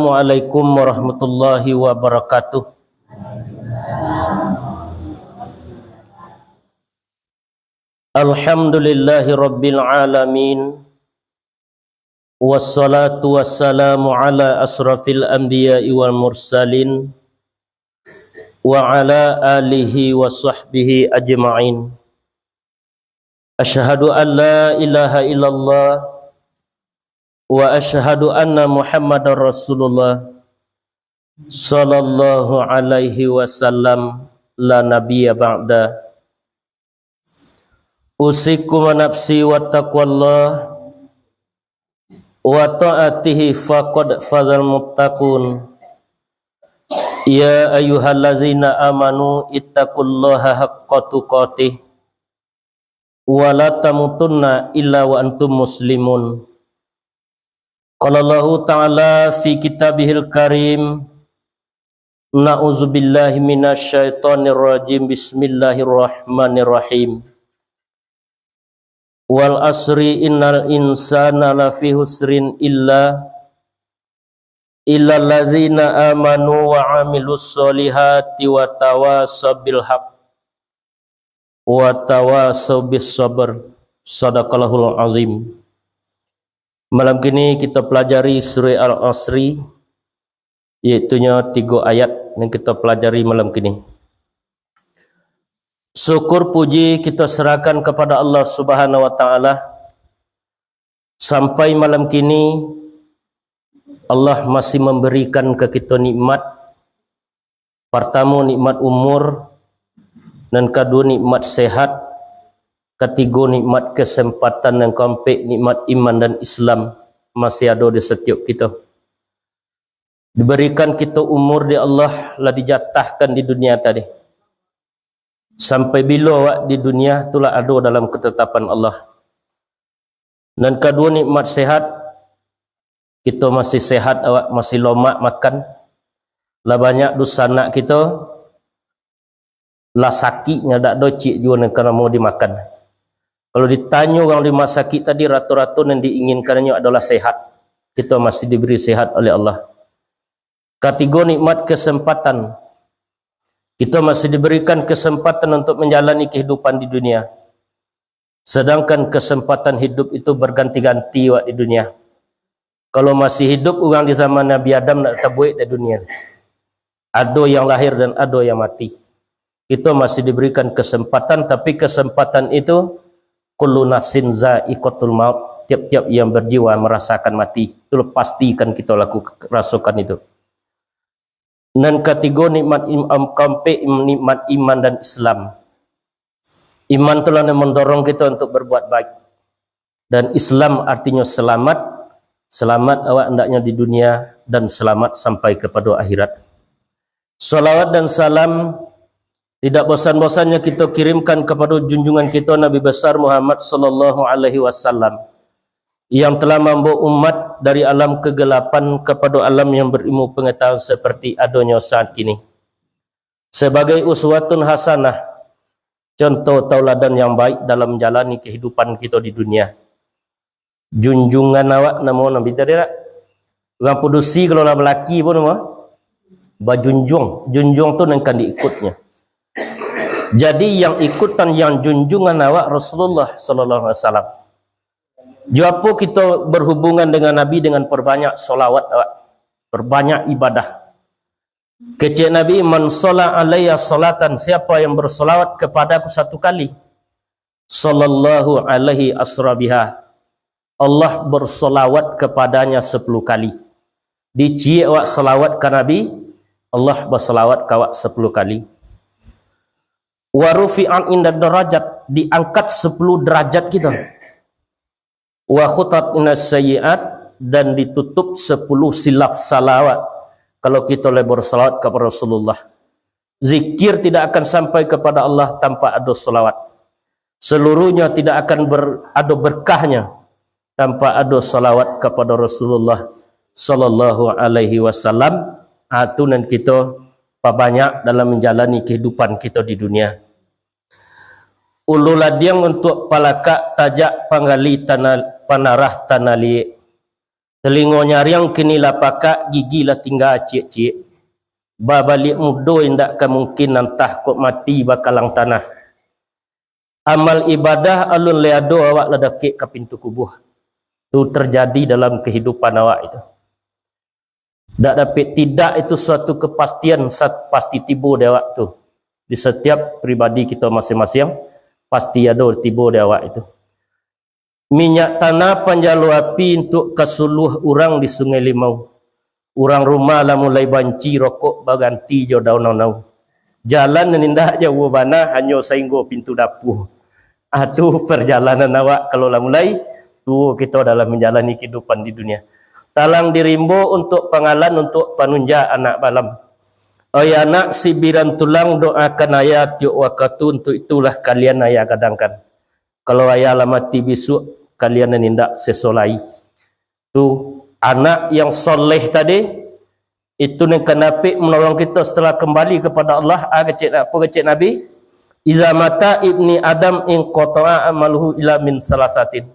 Assalamualaikum warahmatullahi wabarakatuh. Alhamdulillahi rabbil alamin. Wassalatu wassalamu ala asrafil anbiya'i wal mursalin wa ala alihi wa sahbihi ajma'in. Asyhadu an la ilaha illallah wa asyhadu anna Muhammadar Rasulullah sallallahu alaihi wasallam la nabiyya ba'da. Usikum wa nafsi wa taqwallah wa ta'atihi faqad fazal muttaqun. Ya ayyuhallazina amanu ittaqullaha haqqa tuqatih wa la tamutunna illa wa antum muslimun. Qala Allahu ta'ala fi kitabihil karim, na'udzubillahi minasyaitonir rajim, bismillahirrahmanirrahim. Wal asri innal insana lafi husrin illa allazina amanu wa amilus solihati wa tawasaw bil haqq wa tawasaw bis sabr. Shadaqallahul azim. Malam kini kita pelajari surah Al-Asri, iaitunya 3 ayat yang kita pelajari malam kini. Syukur puji kita serahkan kepada Allah Subhanahu wa taala. Sampai malam kini Allah masih memberikan ke kita nikmat. Pertama nikmat umur, dan kedua nikmat sehat, ketiga nikmat kesempatan, dan keempat nikmat iman dan Islam masih ada di setiap kita. Diberikan kita umur di Allah, lah dijatahkan di dunia tadi. Sampai bila awak di dunia itulah ada dalam ketetapan Allah. Dan kedua nikmat sehat, kita masih sehat, awak masih lomak makan. Lah banyak dosa anak kita lah sakitnya dak docik juga kerana mau dimakan. Kalau ditanya orang di masa sakit tadi, rata-rata yang diinginkannya adalah sehat. Kita masih diberi sehat oleh Allah. Ketiga nikmat kesempatan, kita masih diberikan kesempatan untuk menjalani kehidupan di dunia. Sedangkan kesempatan hidup itu berganti-ganti di dunia. Kalau masih hidup orang di zaman Nabi Adam nak tabuik di dunia. Ada yang lahir dan ada yang mati. Kita masih diberikan kesempatan, tapi kesempatan itu kullu nafsin za'iqatul maut. Tiap-tiap yang berjiwa merasakan mati. Itu pastikan kita rasakan itu. Dan ketiga nikmat nikmat iman dan Islam. Iman telah mendorong kita untuk berbuat baik, dan Islam artinya selamat. Selamat awak hendaknya di dunia dan selamat sampai kepada akhirat. Salawat dan salam tidak bosan-bosannya kita kirimkan kepada junjungan kita Nabi besar Muhammad sallallahu alaihi wasallam, yang telah membawa umat dari alam kegelapan kepada alam yang berilmu pengetahuan seperti adanya saat kini. Sebagai uswatun hasanah, contoh tauladan yang baik dalam menjalani kehidupan kita di dunia. Junjungan awak nama Nabi tadi tak? Orang produksi kalau nak lelaki pun nama bajunjung. Junjung tu akan diikutnya. Jadi yang ikutan yang junjungan awak Rasulullah sallallahu alaihi wasallam. Jawab kita berhubungan dengan Nabi dengan perbanyak solawat, perbanyak ibadah. Kecik Nabi, man sholat alaiya salatan, siapa yang bersolawat kepada aku 1 kali, sallallahu alaihi asrabiha, Allah bersolawat kepadanya 10 kali. Dicik awak solawat ke Nabi, Allah bersolawat ke awak 10 kali. Wa rufi'an inda derajat, diangkat 10 derajat kita. Wa khutat inas sayyiat, dan ditutup 10 silaf salawat kalau kita lebih bersalawat kepada Rasulullah. Zikir tidak akan sampai kepada Allah tanpa ada salawat. Seluruhnya tidak akan ada berkahnya tanpa ada salawat kepada Rasulullah sallallahu alaihi wasallam. Atunan kita banyak dalam menjalani kehidupan kita di dunia. Ululadiang untuk palaka tajak panggali panarah tanali. Telingonya riang kini lah pakak, gigi lah tinggal cik-cik. Balik mudo indak kemungkin nantah kok mati bakalang tanah. Amal ibadah alun leado awak ledakik ke pintu kubur. Itu terjadi dalam kehidupan awak itu. Tak dapat tidak itu suatu kepastian pasti tiba di awak tu. Di setiap pribadi kita masing-masing pasti ada tiba di awak itu. Minyak tanah panjalu api untuk kesuluh orang di Sungai Limau. Orang rumah lah mulai banci rokok baganti jo daun-daun. Jalan nindak jauh bana hanya sehingga pintu dapur. Itu perjalanan awak kalau lah mulai tu kita dalam menjalani kehidupan di dunia. Talang dirimbo untuk pengalan untuk panunja anak balam. Ayah anak sibiran tulang doakan ayat yuk wakatu untuk itulah kalian ayah kadangkan. Kalau ayah lah mati besok kalian nindak sesolai. Tu anak yang soleh tadi itu yang kenapa menolong kita setelah kembali kepada Allah. Kecik Nabi iza mata ibni Adam in qata'a amaluhu ila min salasatin.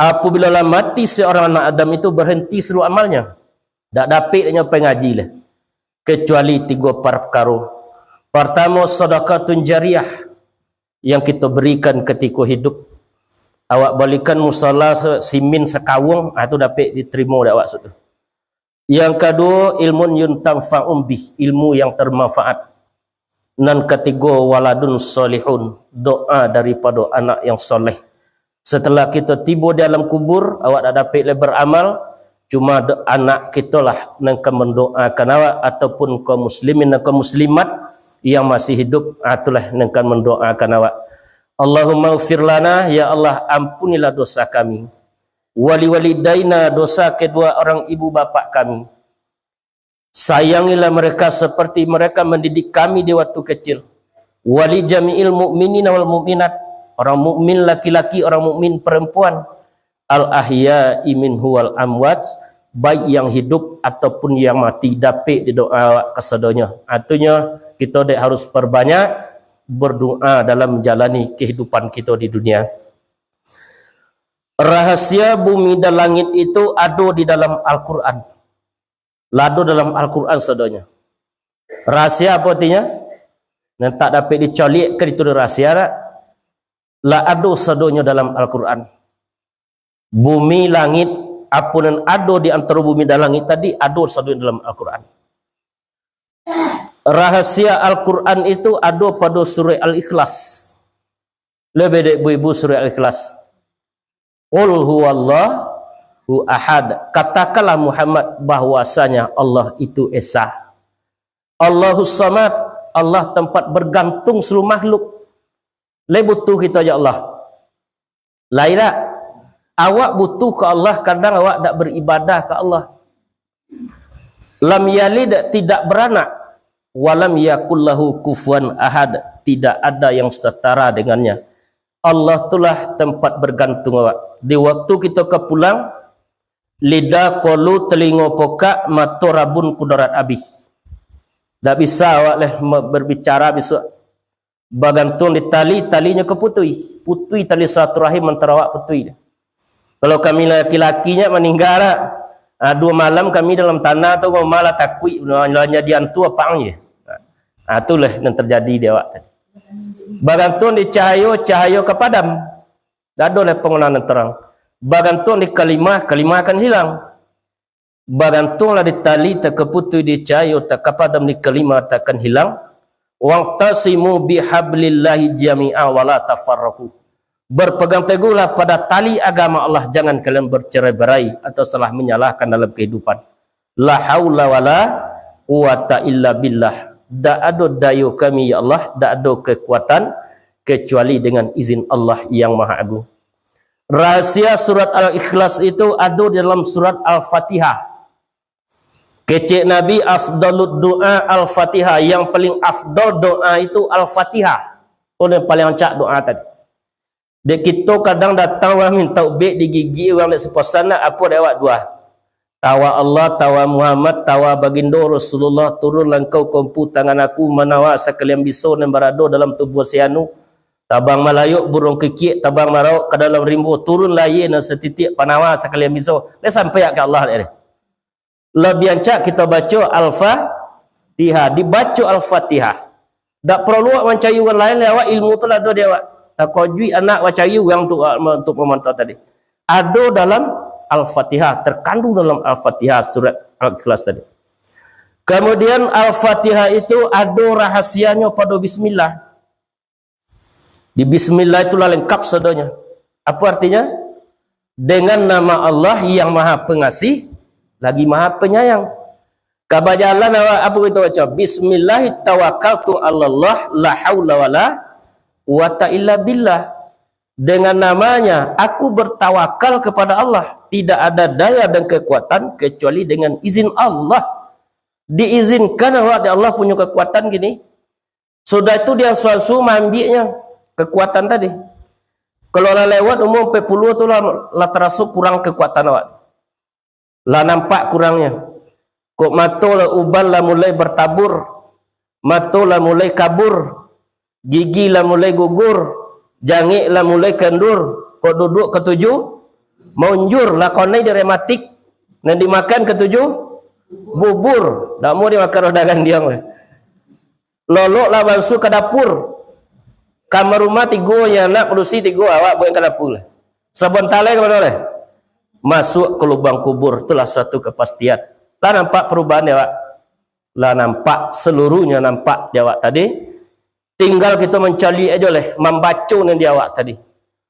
Apabila lah mati seorang anak Adam itu berhenti seluruh amalnya. Tak dapat dia pengaji lah. Kecuali 3 perkara. Pertama sedekahun jariyah yang kita berikan ketika hidup. Awak balikan musala simin sekawung, itu dapat diterima oleh awak situ. Yang kedua ilmun yuntamfa'um bih, ilmu yang bermanfaat. Dan ketiga waladun solihun, doa daripada anak yang soleh. Setelah kita tiba di alam kubur, awak tak dapat beramal, cuma anak kita lah yang akan mendoakan awak ataupun kaum muslimin dan kaum muslimat yang masih hidup, itulah yang akan mendoakan awak. Allahumma ufir lana, ya Allah ampunilah dosa kami. Wali walidaina, dosa kedua orang ibu bapa kami. Sayangilah mereka seperti mereka mendidik kami di waktu kecil. Wali jami'il mu'minin wal mu'minat, orang mukmin laki-laki, orang mukmin perempuan. Al ahya'i minhu wal amwat, baik yang hidup ataupun yang mati, dapat di doa kesedonya. Artinya kita harus perbanyak berdoa dalam menjalani kehidupan kita di dunia. Rahasia bumi dan langit itu ada di dalam Al-Quran. Lado dalam Al-Quran sedonya. Rahasia apa artinya? Dan tak dapat dicolikkan itu rahasia tak? La ada sedonya dalam Al-Quran. Bumi, langit, apa yang ada di antara bumi dan langit tadi, ada sedonya dalam Al-Quran. Rahasia Al-Quran itu ada pada surah Al-Ikhlas. Lebih dari ibu-ibu surah Al-Ikhlas. Qul huwallahu ahad. Katakanlah Muhammad bahwasanya Allah itu Esa. Allahus Samad, Allah tempat bergantung seluruh makhluk. Lebih butuh kita ya Allah. Lain tak? Awak butuh ke Allah, kadang awak tak beribadah ke Allah. Lam yalid, tidak beranak. Walam yakullahu kufuwan ahad, tidak ada yang setara dengannya. Allah itulah tempat bergantung awak. Di waktu kita ke pulang, lidah kolu telinga pokak, mata rabun kudarat habis. Tak bisa awak leh berbicara besok. Bergantung di tali, talinya keputui. Putui tali silaturahim antara awak putui. Kalau kami laki-lakinya meninggal lah. 2 malam kami dalam tanah tu malah takui nanya diantu apa je. Itulah yang terjadi di awak tadi. Bergantung di cahaya kepadam. Tak ada pengenalan terang. Bergantung di kalimah akan hilang. Bergantunglah di tali terkeputui di cahaya tak kepadam di kalimah takkan hilang. Waqtasimu bihablillahi jami'a wala tafarraqu. Berpegang teguhlah pada tali agama Allah, jangan kalian bercerai-berai atau salah menyalahkan dalam kehidupan. La haula wala quwata illa billah. Tak ada daya kami ya Allah, tak ada kekuatan kecuali dengan izin Allah yang Maha Agung. Rahasia surat Al-Ikhlas itu ada dalam surat Al-Fatihah. Kecik Nabi afdalud doa Al-Fatihah, yang paling afdal doa itu Al-Fatihah. Oleh paling ancak doa tadi. Dek kita kadang datang orang minta ubik di gigi orang lek seposan nak apa dak awak dua. Tawa Allah, tawa Muhammad, tawa baginda Rasulullah, turunlah engkau kompu tangan aku menawa sekalian biso dan berada dalam tubuh sianu. Tabang malayuk burung kekik, tabang marau ke dalam rimbu, turun layin setitik panawa sekalian miso. Dia sampai ke Allah dia. Lebih ancak kita baca Al-Fatihah, dibaca Al-Fatihah. Tak perlu mencari orang lain lewat ilmu tu lah dia awak. Tak kojui anak mencari orang untuk memantau tadi. Ada dalam Al-Fatihah, terkandung dalam Al-Fatihah surat Al-Ikhlas tadi. Kemudian Al-Fatihah itu ada rahasianya pada bismillah. Di bismillah itulah lengkap sedonya. Apa artinya? Dengan nama Allah yang Maha Pengasih lagi Maha Penyayang. Kabajalan apa kita baca? Bismillah tawakkaltu 'alallah la haula wala quwata illa billah. Dengan namanya aku bertawakal kepada Allah, tidak ada daya dan kekuatan kecuali dengan izin Allah. Diizinkan Allah punya kekuatan gini. Sudah itu dia suatu ambilnya kekuatan tadi. Kalau lah lewat umum 40 tu lah terasa kurang kekuatan awak. Lah nampak kurangnya. Kok mata lah uban lah mulai bertabur. Mata lah mulai kabur. Gigi lah mulai gugur. Jangik lah mulai kendur. Kok duduk ketujuh munjur lah konai dia rematik. Dan dimakan ketujuh bubur. Tak mau dia makan rodagan dia. Lolok lah bangsu ke dapur. Kamar rumah 3 yang nak produksi 3 awak buat ke dapur lah. Sebentar lagi ke mana lah? Masuk ke lubang kubur. Itulah satu kepastian. Lah nampak perubahan dia awak. Lah nampak seluruhnya nampak dia awak tadi. Tinggal kita mencari aja lah. Membaca ni dia awak tadi.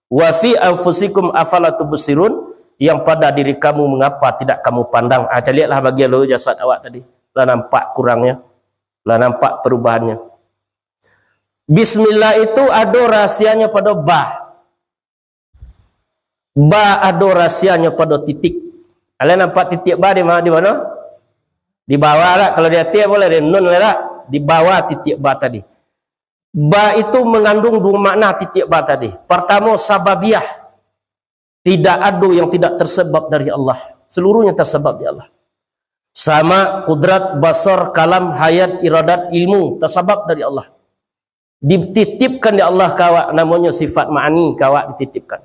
Wa fi anfusikum afala tubsirun. Yang pada diri kamu mengapa tidak kamu pandang. Lihatlah bagian luar jasad awak tadi. Lah nampak kurangnya. Lah nampak perubahannya. Bismillah itu ada rahsianya pada ba. Ba ada rahsianya pada titik. Kalian nampak titik ba di mana? Di bawah lah. Kalau dia tiap boleh dia nun lah. Di bawah titik ba tadi. Ba itu mengandung 2 makna titik ba tadi. Pertama sababiyah. Tidak ada yang tidak tersebab dari Allah. Seluruhnya tersebab dari Allah. Sama kudrat, basar, kalam, hayat, iradat, ilmu tersebab dari Allah. Dititipkan di Allah kawak, namanya sifat ma'ani kawak dititipkan.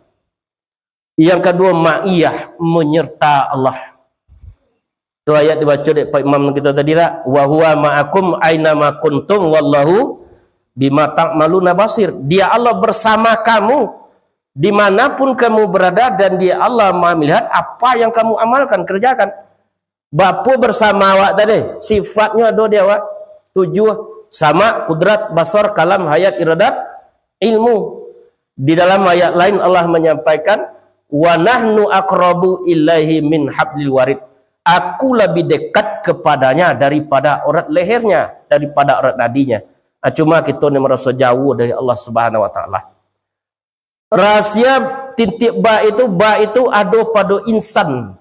Yang kedua ma'iyah, menyerta Allah. Itu ayat dibaca oleh Pak Imam kita tadi lah. Wa huwa ma'akum aina ma kuntum wallahu bima ta'maluna basir. Dia Allah bersama kamu dimanapun kamu berada, dan dia Allah Maha melihat apa yang kamu amalkan, kerjakan. Bapa bersama awak tadi, sifatnya ada dia awak. 7 sama kudrat, basar, kalam, hayat, iradat, ilmu. Di dalam ayat lain Allah menyampaikan wa nahnu aqrabu ilaihi min hablil warid. Aku lebih dekat kepadanya daripada urat lehernya, daripada urat nadinya. Cuma kita ni merasa jauh dari Allah Subhanahu wa taala. Rahsia titik ba itu ada pada insan.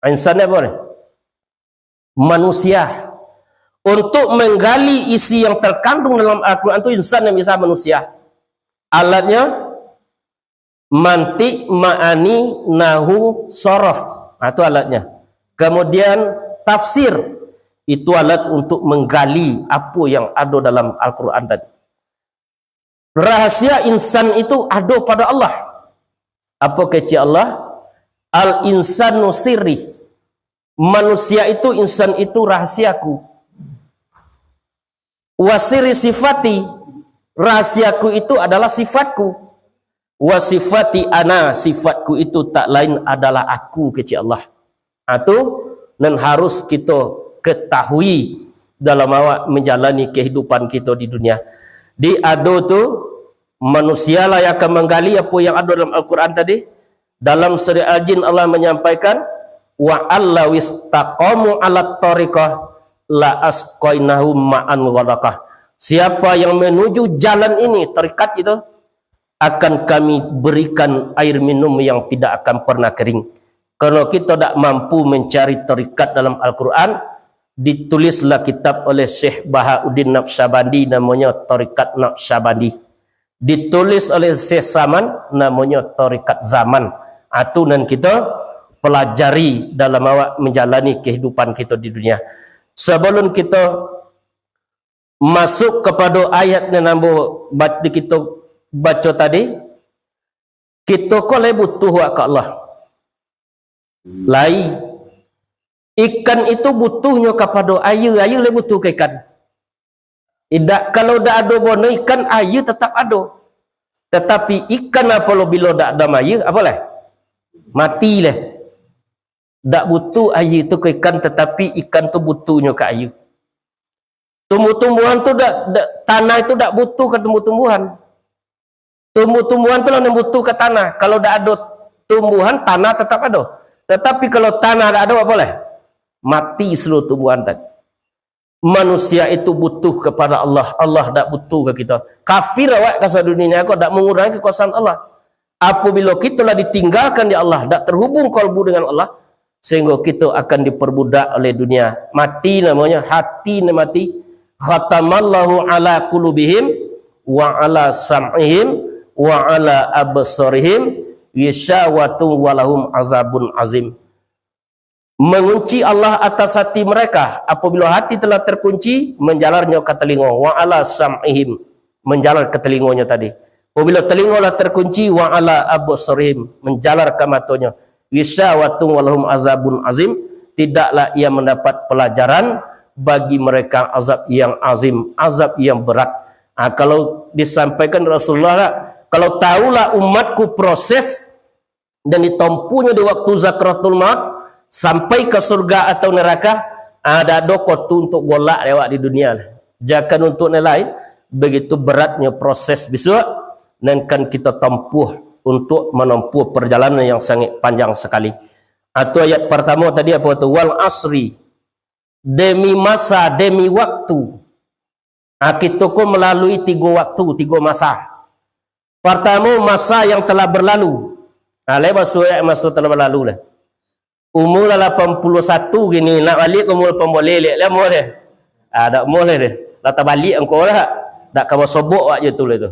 Insan apa ni? Manusia. Untuk menggali isi yang terkandung dalam Al-Quran itu insan yang bisa manusia. Alatnya mantik, ma'ani, nahu, sorof. Itu alatnya. Kemudian tafsir. Itu alat untuk menggali apa yang ada dalam Al-Quran tadi. Rahasia insan itu ada pada Allah. Apa kecil Allah? Al-insanu sirri. Manusia itu, insan itu rahasiaku. Wasiri sifati, rahasiaku itu adalah sifatku. Wasifati ana, sifatku itu tak lain adalah aku kecil Allah. Itu dan harus kita ketahui dalam awak menjalani kehidupan kita di dunia. Di ado tu manusialah yang akan menggali apa yang ada dalam Al-Quran tadi. Dalam surah Al-Jin Allah menyampaikan wa allawis taqamu ala tariqah la asqainahum ma'an ghadaqah. Siapa yang menuju jalan ini, tarikat itu, akan kami berikan air minum yang tidak akan pernah kering. Kalau kita tak mampu mencari tarikat dalam Al-Quran, ditulislah kitab oleh Syekh Bahauddin Naqsyabandi, namanya Tarikat Naqsyabandi. Ditulis oleh Syekh Saman, namanya Tarikat Zaman. Itu dan kita pelajari dalam awak menjalani kehidupan kita di dunia. Sebelum kita masuk kepada ayat yang kita baca tadi, kita ko le butuh wa ka Allah. Lai ikan itu butuhnya kepada air, air le butuh ke ikan. Kalau dak ada bono ikan, air tetap ada. Tetapi ikan apabila dak ada air, apa lah? Mati lah. Dak butuh air itu ke ikan, tetapi ikan tu butuhnya ke air. Tumbuh-tumbuhan tu tanah itu dak butuh ke tumbuh-tumbuhan. Tumbuh-tumbuhan tu lah yang butuh ke tanah. Kalau dak ada tumbuhan, tanah tetap ada. Tetapi kalau tanah dak ada, apa lah? Mati seluruh tumbuhan tadi. Manusia itu butuh kepada Allah. Allah tak butuh ke kita. Kafir awak kasar dunia aku tak mengurangi kekuasaan Allah. Apabila kita lah ditinggalkan di Allah, tak terhubung kalbu dengan Allah, sehingga kita akan diperbudak oleh dunia. Mati namanya, hati mati. Khatamallahu ala qulubihim wa ala sam'ihim wa ala absarihim yashawatu walahum azabun azim. Mengunci Allah atas hati mereka. Apabila hati telah terkunci, menjalarnya ke telinga. Wa ala sam'ihim, menjalar ke telinganya tadi. Apabila telinga telah terkunci, wa ala absarihim, menjalar ke matanya. Wisawatun walahum azabun azim, tidaklah ia mendapat pelajaran bagi mereka azab yang azim, azab yang berat. Kalau disampaikan Rasulullah, kalau tahulah umatku proses dan ditompunya di waktu zakratul maut sampai ke surga atau neraka, ada dokotu untuk golak lewat di dunia. Jangan untuk yang lain, begitu beratnya proses besok, dan kan kita tempuh untuk menempuh perjalanan yang sangat panjang sekali. Atau ayat pertama tadi apa itu? Wal asri, demi masa, demi waktu. Kita ko melalui 3 waktu, 3 masa. Pertama, masa yang telah berlalu. Lepas masa telah berlalu lah. Umur 81 gini, nak balik umur 8 boleh lek mau dia. Tak boleh dia. Dah tak balik engkau lah. Tak kamu sobok wak je tu lah tu.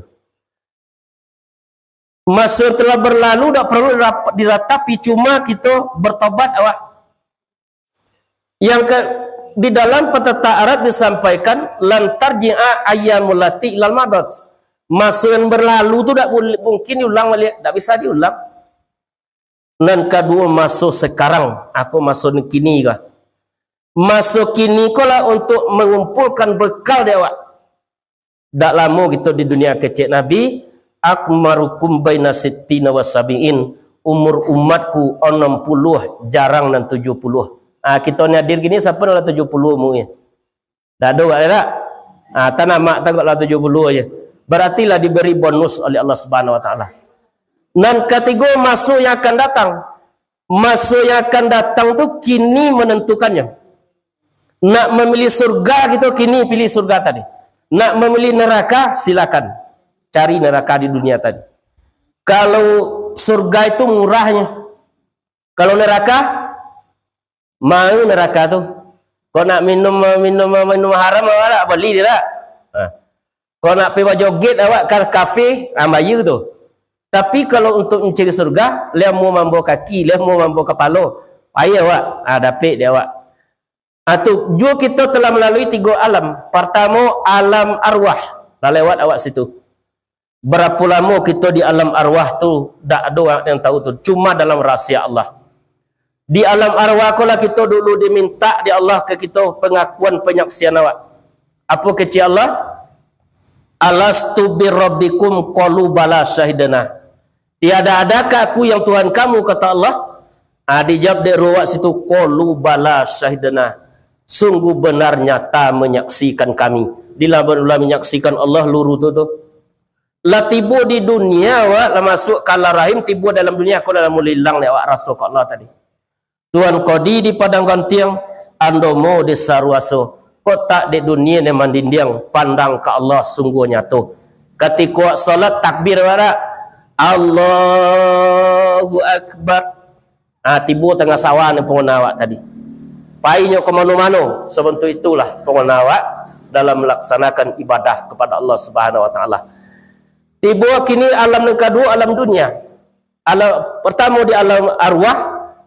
Masa telah berlalu tak perlu diratapi, cuma kita bertobat awak. Yang di dalam petata Arab disampaikan lan tarji'a ayyamul lati ilal madad. Masa yang berlalu tu tak mungkin diulang balik, tak bisa diulang. Dan kedua, masuk sekarang, aku masuk kini kah? Masuk kini kau lah untuk mengumpulkan bekal dia awak. Tak lama kita di dunia kecil Nabi, akmarukum baina sittina wa sabi'in, umur umatku 60, jarang dan 70. Kita ni hadir gini siapa dalam 70 mungkin. Tak ada tak? Tanah mak tak lah 70 aja. Berartilah diberi bonus oleh Allah Subhanahu wa taala. Dan ketiga, masuk yang akan datang. Masuk yang akan datang tu kini menentukannya. Nak memilih surga gitu, kini pilih surga tadi. Nak memilih neraka, silakan. Cari neraka di dunia tadi. Kalau surga itu murahnya. Kalau neraka, mau neraka tu. Kau nak minum haram awak beli dia tak? Kau nak pergi joget awak ke kafe, bayar tu. Tapi kalau untuk mencari surga, dia mau mampu kaki, dia mau mampu kepala. Ayah awak, dapat dia awak. Atau juga kita telah melalui 3 alam. Pertama, alam arwah. Dah lewat awak situ. Berapa lama kita di alam arwah tu, tak ada orang yang tahu tu. Cuma dalam rahsia Allah. Di alam arwah kalau kita dulu diminta di Allah ke kita pengakuan penyaksian awak. Apa kecil Allah? Alastu birabbikum qalu bala syahidana. Tiada adakah aku yang Tuhan kamu, kata Allah? Dijawab dari ruwak situ, qalu bala syahidana. Sungguh benar nyata menyaksikan kami. Bila menyaksikan Allah luru tu. Lah tiba di dunia awak, lah masuk kala rahim, tiba dalam dunia aku dalam mulilang lewat rasul ke Allah tadi. Tuhan kodi di padang gantiang, andomo di sarwaso. Kota di dunia ni mandindiang, pandang ke Allah sungguh nyata. Ketika salat takbir wara, Allahu Akbar. Tiba tengah sawah ni pengguna awak tadi. Painya ke mana-mana. Sebentuk itulah pengguna awak dalam melaksanakan ibadah kepada Allah Subhanahu wa taala. Tiba kini alam yang kedua, alam dunia. Alam pertama di alam arwah,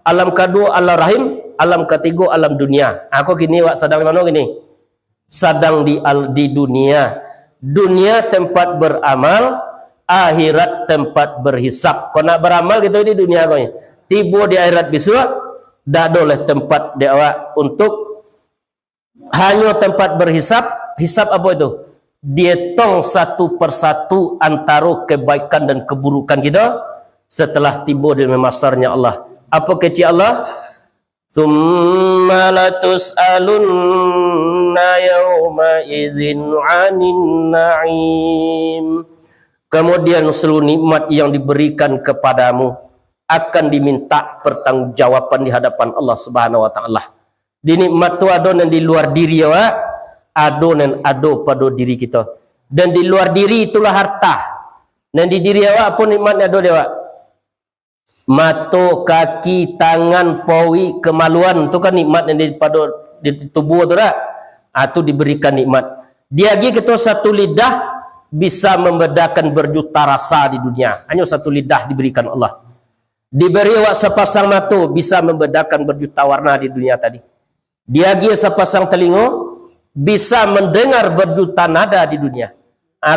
alam kedua alam rahim, alam ketiga alam dunia. Aku kini awak sedang di mana gini? Sedang di dunia. Dunia tempat beramal, akhirat tempat berhisap. Kau nak beramal gitu di dunia kau ni. Tiba di akhirat besok, dah boleh tempat dia awak untuk hanya tempat berhisap. Hisap apa itu? Dia tong satu persatu antara kebaikan dan keburukan kita setelah tiba di masarnya Allah. Apa kecil Allah? Tsumma latus'alunna yawma izin 'anin na'im. Kemudian seluruh nikmat yang diberikan kepadamu akan diminta pertanggungjawaban di hadapan Allah Subhanahu wa taala. Di nikmat tu ada dan di luar diri awak, ada dan ada pada diri kita. Dan di luar diri itulah harta. Dan di diri awak pun nikmatnya ada dia awak. Mata, kaki, tangan, pawi, kemaluan tu kan nikmat yang daripada di tubuh tu dah. Itu diberikan nikmat. Dia lagi kita satu lidah bisa membedakan berjuta rasa di dunia. Hanya satu lidah diberikan Allah. Diberi awak sepasang mata bisa membedakan berjuta warna di dunia tadi. Dia lagi sepasang telinga bisa mendengar berjuta nada di dunia.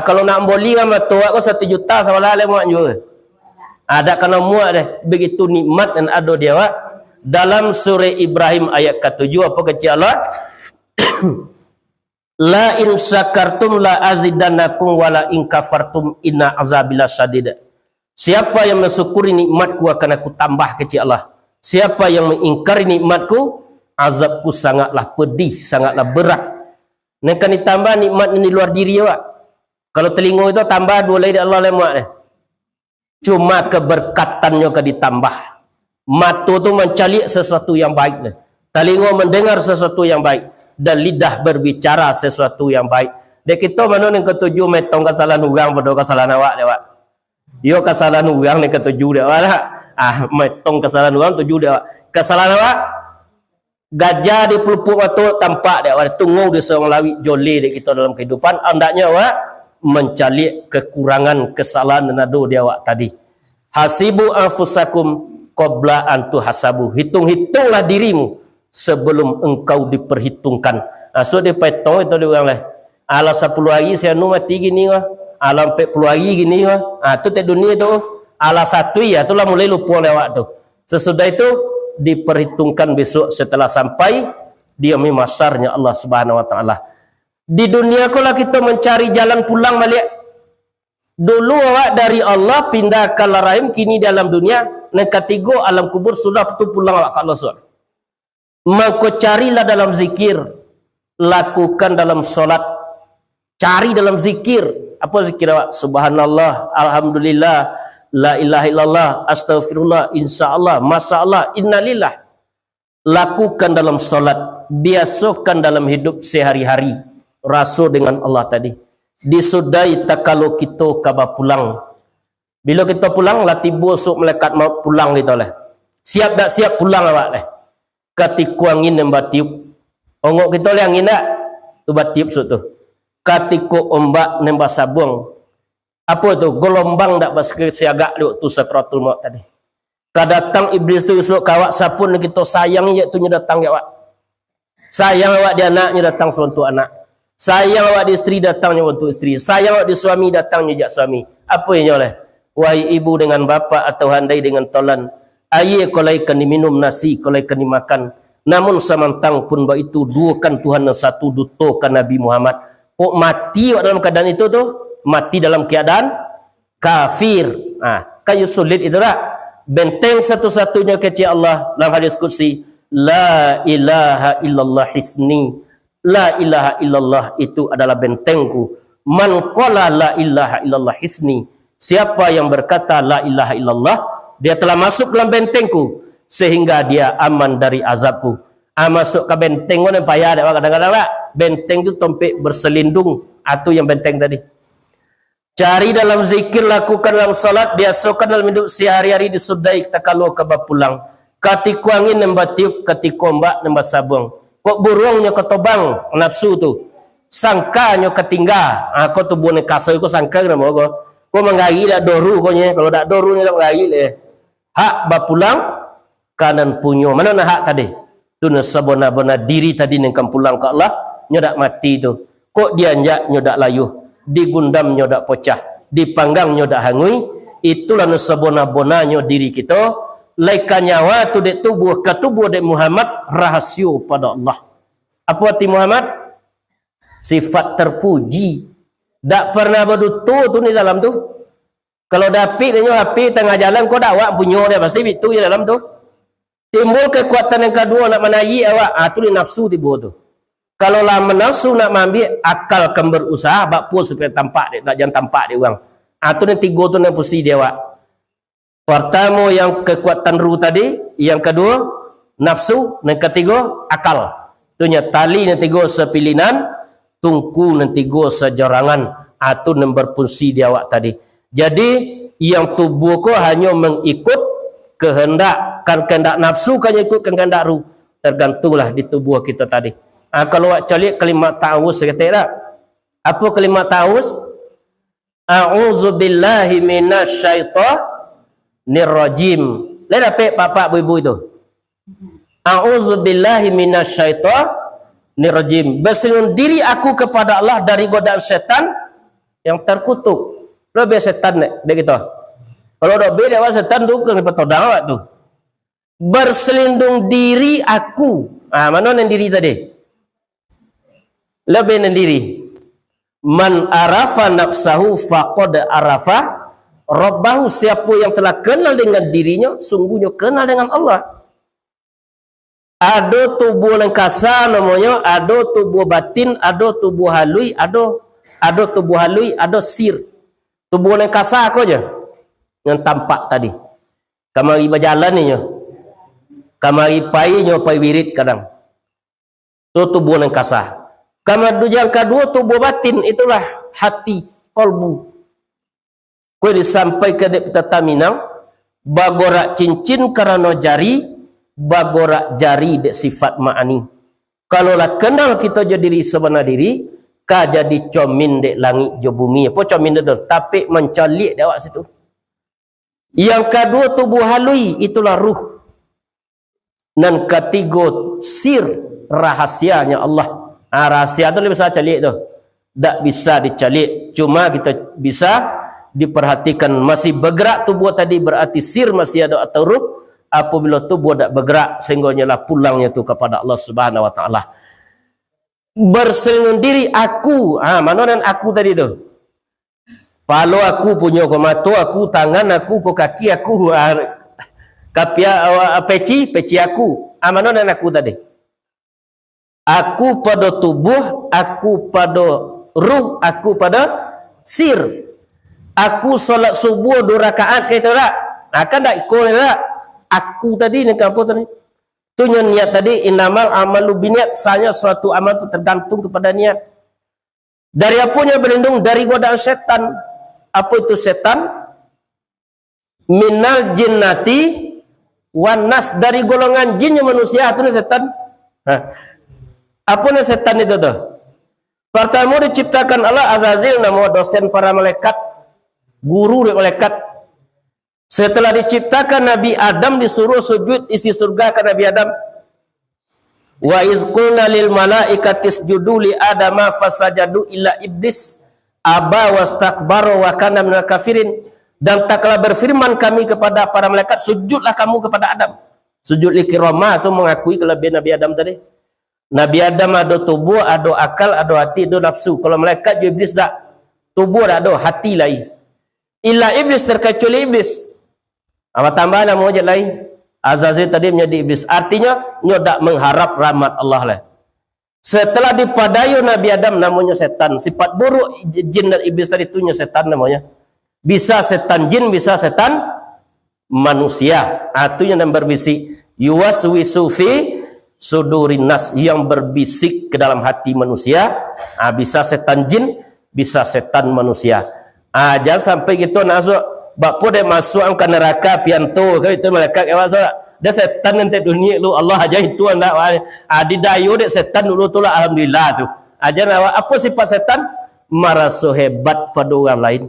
Kalau nak boli kan mata awak 1 juta sama lah muak juga. Ada kena muak deh. Begitu nikmat dan ada dia awak. Dalam surah Ibrahim ayat ke-7 apa kata Allah? La in syakartum la azidannakum wa la in kafartum inna azabila syadid. Siapa yang mensyukuri nikmatku akan aku tambah kata Allah. Siapa yang mengingkari nikmatku, azabku sangatlah pedih, sangatlah berat. Nak kan ditambah nikmat di luar diri awak. Kalau telinga itu tambah 2 lagi Allah lemak deh. Cuma keberkatannya ke ditambah. Mata tu mencari sesuatu yang baik deh. Telinga mendengar sesuatu yang baik dan lidah berbicara sesuatu yang baik. Dek kita mana yang ketujuh metong kesalahan orang pada kesalahan awak deh awak. Yo kesalahan orang yang ketujuh deh awak lah. Metong kesalahan orang tujuh deh awak. Kesalahan awak gajah di pelupuk mata tampak deh awak. Tunggu di seorang lawi joli dek kita dalam kehidupan. Andaknya awak mencari kekurangan kesalahan dan adu dia awak tadi. Hasibu anfusakum qabla an tuhasabu. Hitung-hitunglah dirimu sebelum engkau diperhitungkan. So dia petong itu dia orang lah. Ala 10 hari saya nu mati gini wah. Ala 40 hari gini wah. Tu tak dunia tu. Ala 1 ya itulah mulai lupa lewat tu. Sesudah itu diperhitungkan besok setelah sampai dia masarnya Allah Subhanahu wa taala. Di dunia kalau kita mencari jalan pulang balik. Dulu awak dari Allah pindah ke rahim, kini dalam dunia. Yang ketiga alam kubur sudah betul pulang awak ke Allah SWT. Maka carilah dalam zikir. Lakukan dalam solat. Cari dalam zikir. Apa zikir awak? Subhanallah, Alhamdulillah, La ilaha illallah, Astaghfirullah, InsyaAllah, MasyaAllah, Innalillah. Lakukan dalam solat. Biasakan dalam hidup sehari-hari. Rasa dengan Allah tadi. Disudai tak kalau kita kabar pulang. Bila kita pulang lah tiba sok malaikat maut pulang kita lah. Siap tak siap pulang awak lah. Ketika angin yang batiup. Ongok kita lah angin tak? Tu batiup sok tu. Ketika ombak nembak sabung. Apa tu? Gelombang tak bersiagak di waktu sakratul maut tadi. Kadatang iblis tu sok kawak sapun kita sayang iaitu datang ya awak. Sayang awak di anaknya datang sewentuk anak. Sayang awak di isteri datangnya untuk isteri. Sayang awak di suami datangnya jak suami. Apa yang oleh? Wahai ibu dengan bapa atau handai dengan tolan. Aye kolaikan diminum nasi, kolaikan dimakan. Namun samantang pun baik itu duakan Tuhan yang satu, dutokan Nabi Muhammad. Kok mati dalam keadaan itu tu? Mati dalam keadaan kafir. Kayu sulit itu tak? Benteng satu-satunya kecil Allah dalam hadis qudsi. La ilaha illallah hisni. La ilaha illallah itu adalah bentengku. Man qala la ilaha illallah hisni. Siapa yang berkata la ilaha illallah, dia telah masuk dalam bentengku sehingga dia aman dari azabku. Masuk ke benteng mana payah dak kadang-kadang lah. Benteng tu tompek berselindung. Itu yang benteng tadi. Cari dalam zikir, lakukan dalam salat, biasakan dalam hidup sehari-hari disudai kita kalau kabar pulang. Ketika angin nembatiup, ketika ombak nembat sabung. Kok burungnya ketobang nafsu tu. Sangkanya ketinggal. Kau tu buat kasar kau sangka kena mau kau. Kau menggari dak doru kau nya. Kalau dak doru ni dak menggari le. Hak bapulang kanan punyo. Mana nak hak tadi? Tu nasabona-bona diri tadi yang kan pulang ke Allah. Nyo dak mati tu. Kok dia nyak nyo dak layuh. Digundam nyo dak pecah. dipanggangnya dak hangui, itulah sabona-bonanya diri kita. Laika nyawa tu dek tubuh ke tubuh dek Muhammad rahasio pada Allah. Apa arti Muhammad? Sifat terpuji. Tak pernah berdutu tu ni dalam tu. Kalau dapik dia api tengah jalan kau dakwah punya dia pasti itu di dalam tu. Timbul kekuatan yang kedua nak menayi awak, tu ni nafsu timbul tu. Kalau lah menafsu nak mengambil akal akan berusaha bak pun supaya tampak dia, nak jangan tampak dia orang. Tu ni tiga tu yang pusi dia awak. Pertama yang kekuatan ruh tadi, yang kedua nafsu, yang ketiga akal. Itunya tali yang tiga sepilinan, tungku yang tiga sejarangan. Itu yang berfungsi di awak tadi. Jadi yang tubuh kau hanya mengikut kehendak, kan kehendak nafsu kan ikut kehendak ruh. Tergantunglah di tubuh kita tadi. Kalau awak cari kalimat ta'awuz kata tak? Apa kalimat ta'awuz? A'udzubillahi minasyaitonir rajim. Lihat apa bapak ibu itu? A'udzubillahi minasyaitonir rajim. Berselindung diri aku kepada Allah dari godaan setan yang terkutuk. Lebih setan dek kita. Kalau dah beda awak setan tu kena petodang awak tu. Berselindung diri aku. Mana yang diri tadi? Lebih yang diri. Man arafa nafsahu faqad arafa Rabbahu. Siapa yang telah kenal dengan dirinya, sungguhnya kenal dengan Allah. Ada tubuh yang kasar namanya, ada tubuh batin, ada tubuh halui, ada tubuh halui, ada sir. Tubuh yang kasar aku aja yang tampak tadi. Kamari berjalan ni nya. Kamari pai nya pai wirid kadang. Tu tubuh yang kasar. Kamar yang kedua tubuh batin, itulah hati, kolbu. Kau disampaikan di petata Minang, bagorak cincin kerana jari, bagorak jari dek sifat ma'ani. Kalaulah kenal kita jadi diri sebenar diri, ka jadi comin dek langit jo bumi. Apa comin itu? Tapi mencalik dek awak situ. Yang kedua tubuh halui, itulah ruh. Dan ketiga sir, rahasianya Allah. Rahasia tu bisa calik tu. Tak bisa dicalik. Cuma kita bisa diperhatikan masih bergerak tubuh tadi, berarti sir masih ada atau ruh. Apabila tubuh tak bergerak, sehingga lah pulangnya tu kepada Allah Subhanahu Wa Taala. Berselindung diri aku. Mana dan aku tadi tu? Palu aku punya, ko mata aku, tangan aku, ko kaki aku, kapia peci aku. Mana dan aku tadi? Aku pada tubuh, aku pada ruh, aku pada sir. Aku solat subuh 2 rakaat kata tak? Kan tak ikut tak? Aku tadi ni apa tadi? Tu niat tadi, innamal amalu biniat, sanya suatu amal tu tergantung kepada niat. Dari apanya berlindung? Dari godaan setan. Apa itu setan? Minal jinnati wan nas, dari golongan jinnya manusia tu ni setan. Apa ni setan itu tu? Pertama diciptakan Allah Azazil, nama dosen para malaikat, guru dari malaikat. Setelah diciptakan Nabi Adam, disuruh sujud isi surga ke Nabi Adam. Wa iz qulna lil malaikati isjudu li adama fasajadu illa iblis aba wastakbara wa kana minal kafirin. Dan tak kalah berfirman kami kepada para malaikat, sujudlah kamu kepada Adam. Sujud li kirama itu mengakui kelebihan Nabi Adam tadi. Nabi Adam ada tubuh, ada akal, ada hati, ada nafsu. Kalau malaikat juga iblis tak. Tubuh tak ada, hati lain. Illa iblis, terkecuali iblis. Apa tambahan nama wajib lain? Azazil tadi menjadi iblis. Artinya, dia tak mengharap rahmat Allah lah. Setelah dipadai Nabi Adam, namanya setan. Sifat buruk jin dan iblis tadi itu setan namanya. Bisa setan jin, bisa setan manusia. Itu yang berbisik. Yuwaswisu fi sudurin nas, yang berbisik ke dalam hati manusia. Bisa setan jin, bisa setan manusia. Jangan sampai gitu nasuk bakpo dia masuk ke neraka pianto ke itu malaikat ke masuk. Dia setan nanti dunia lu Allah aja itu anda. Di dayu dia setan dulu tu lah, alhamdulillah tu. Apa sifat setan? Merasa hebat pada orang lain,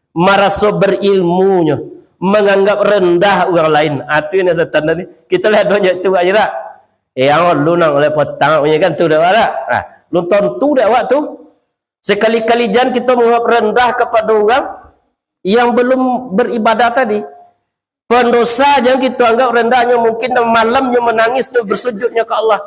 merasa berilmunya, menganggap rendah orang lain. Itu yang setan tadi. Kita lihat doanya itu aja tak? Yang lu nak oleh petang punya kan tu dah ada. Lu tentu dah waktu. Sekali-kali jangan kita menganggap rendah kepada orang, yang belum beribadah tadi. Pendosa yang kita anggap rendahnya, mungkin malamnya menangis dan bersujudnya ke Allah.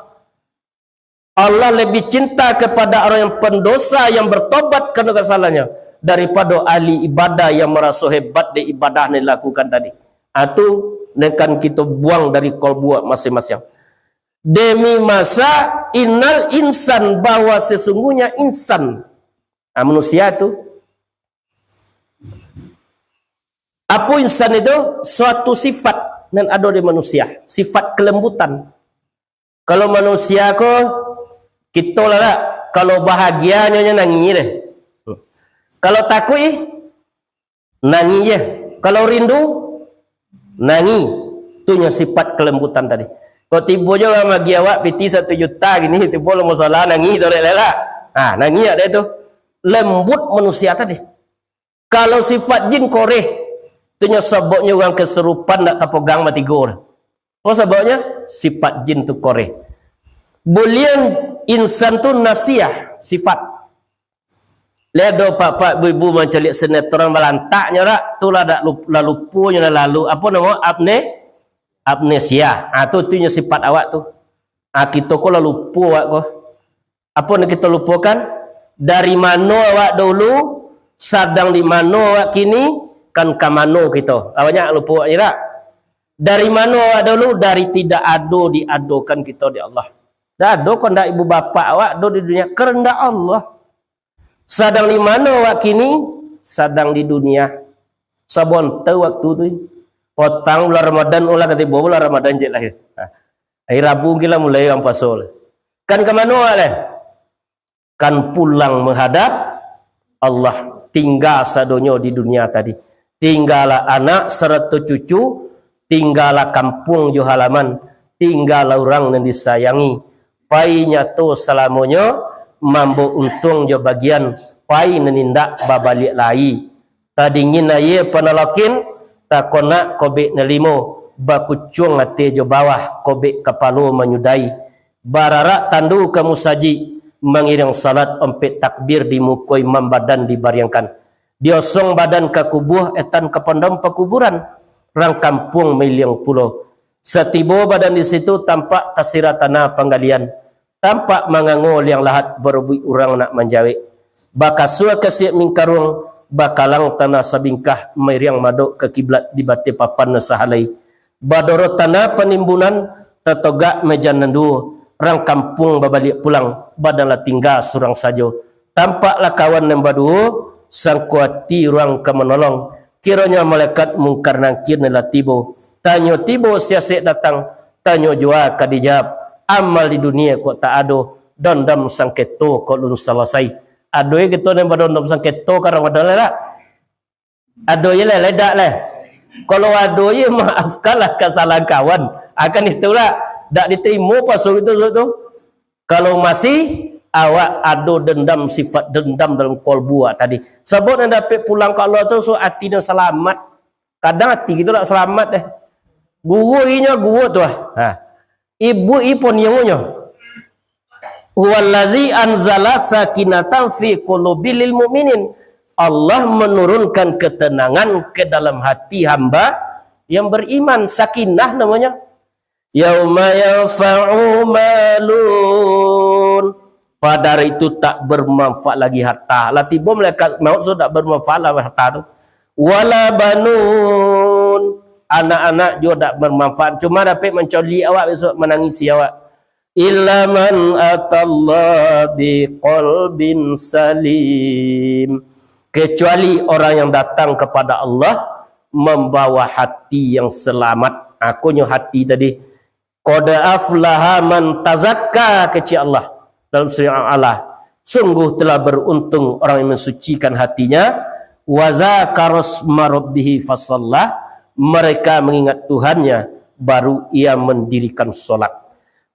Allah lebih cinta kepada orang yang pendosa yang bertobat karena kesalahannya daripada ahli ibadah yang merasa hebat di ibadah yang dilakukan tadi. Itu dengan kita buang dari kolbu masing-masing. Demi masa innal insan, bahwa sesungguhnya insan, manusia itu. Apa insan itu? Suatu sifat yang ada di manusia, sifat kelembutan. Kalau manusia kita lah, kalau bahagianya nangis deh. Kalau takut nangis je. Kalau rindu nangis. Itu yang sifat kelembutan tadi. Kalau tiba je orang bagi awak piti 1 juta gini, tiba lo masalah nangis tu lah. Nangis ada itu. Lembut manusia tadi. Kalau sifat jin koreh, itunya sebabnya orang keserupan nak terpegang mati gor. Apa sebabnya? Sifat jin tu koreh. Bulian insan tu nasiah, sifat. Lihat do pak ibu macam lihat sinetron balantaknya rak, tu lah dak lupunya lalu apa nama amnesia. Tu nya sifat awak tu. Kita ko lah lupa awak ko. Apa nak kita lupakan? Dari mana awak dulu, sedang di mana awak kini, kan ke mana kita. Banyak lupa awak ni rak. Dari mana awak dulu? Dari tidak ada diadukan kita di Allah. Dah ada kau ndak ibu bapa awak do di dunia kerendah Allah. Sedang di mana awak kini? Sedang di dunia. Sabon tahu waktu tu. Potang bulan Ramadan ulah kata bulan Ramadan je lahir. Hari Rabu kita mulai orang puasa. Kan ke mana awak leh? Kan pulang menghadap Allah. Tinggal sadonyo di dunia tadi. Tinggallah anak serta cucu, tinggallah kampung jo halaman, tinggallah orang yang disayangi. Painya tu selamanya mampu untung jo bagian, pai nenindak babalik lai. Tadingin aye penalakin takona kobek nelimo, bakucung ate jo bawah kobek kepala menyudai. Bararak tandu kamu saji mengiring salat empet takbir di mukoi mambadan dibaryangkan. Diosong badan ke kubuh etan ke pondom pekuburan rang kampung miliang pulau. Setibo badan di situ tampak tasira tanah penggalian, tampak mangangol yang lahat berubui orang nak menjawik. Bakasua kesiap mingkarung bakalang tanah sabingkah meriang madok ke kiblat di bate papan sahalai. Badoro tanah penimbunan tetogak mejan nendu rang kampung babalik pulang badanlah tinggal surang sajo. Tampaklah kawan nembadu sangkuati ruang ke menolong. Kiranya malaikat mungkar nangkir nela tibo. Tanyo tibo siasek datang. Tanyo jua kadijab. Amal di dunia kok tak ado. Dondam sangketo kok lulus selesai. Ado ye gitu nembak dondam sangketo karang wadol lah. Ado ye lah ledak lah. Kalau ado ye maafkanlah kesalahan kawan. Akan itulah. Tak diterima pasal itu. Kalau masih awak ada dendam, sifat dendam dalam kolbu tadi. Sebab anda dapat pulang ke Allah tu so hati dan selamat. Kadang hati kita tak selamat deh. Guru inya guru tu Ibu ipun yang punya. Huwallazi anzala sakinatan fi qulubil mu'minin. Allah menurunkan ketenangan ke dalam hati hamba yang beriman. Sakinah namanya. Yauma yanfa'u malun. Pada hari itu tak bermanfaat lagi harta. Lah tiba malaikat maut so tak bermanfaat lagi harta tu. Wala banun. Anak-anak juga tak bermanfaat. Cuma dapat mencoli awak besok, menangisi awak. Illa man atallah biqalbin salim. Kecuali orang yang datang kepada Allah membawa hati yang selamat. Akunya hati tadi. Qad aflaha man tazakka kecil Allah. Dalam surah Allah, sungguh telah beruntung orang yang mensucikan hatinya. Wa zakara asma rabbih fasalla, mereka mengingat Tuhannya baru ia mendirikan solat.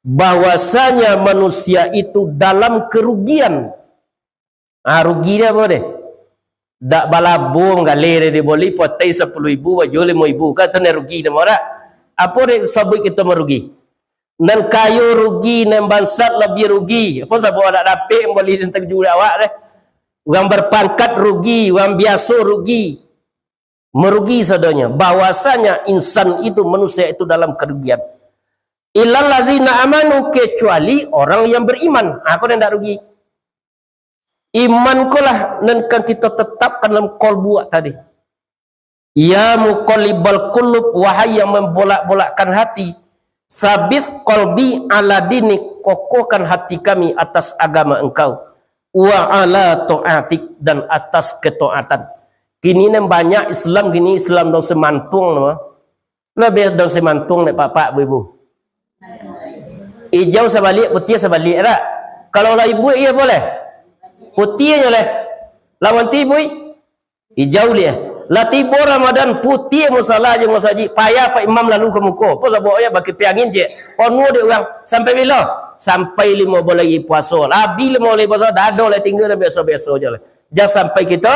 Bahwasanya manusia itu dalam kerugian. Rugi dia apa deh? Dak balabung galere dia boleh potai 10,000 baju 5,000 kata ni rugi dia mora. Apa dia sebut kita merugi? Dan kayu rugi, dan bansat lebih rugi. Apa sebab nak dapat boleh tentang jual awak deh. Orang berpangkat rugi, orang biasa rugi. merugi sadanya, bahwasanya insan itu, manusia itu dalam kerugian. Illal ladzina amanu, kecuali orang yang beriman. Aku tidak rugi. Iman kolah nan kan kita tetapkan dalam qalbu tadi. Ya muqallibal qulub, wahai yang membolak-bolakkan hati, sabit qalbi ala dinik, kokohkan hati kami atas agama engkau, wa ala ta'atik, dan atas ketaatan. Kini nem banyak Islam, kini Islam dong semantung nama. Lebih dong semantung nek pak ibu. Hijau sebalik, putih sebalik tak? Kalau lah ibu iya boleh. Putihnya leh. Lawan tibu hijau dia. Lah tiba Ramadan putih musalah je musaji. Payah Pak Imam lalu ke muka. Apa sebab ya bagi piangin je. Onu dia orang sampai bila? Sampai 5 bulan lagi puasa. Lah bila mau lagi puasa dah ada lah tinggal biasa-biasa je lah. Jangan sampai kita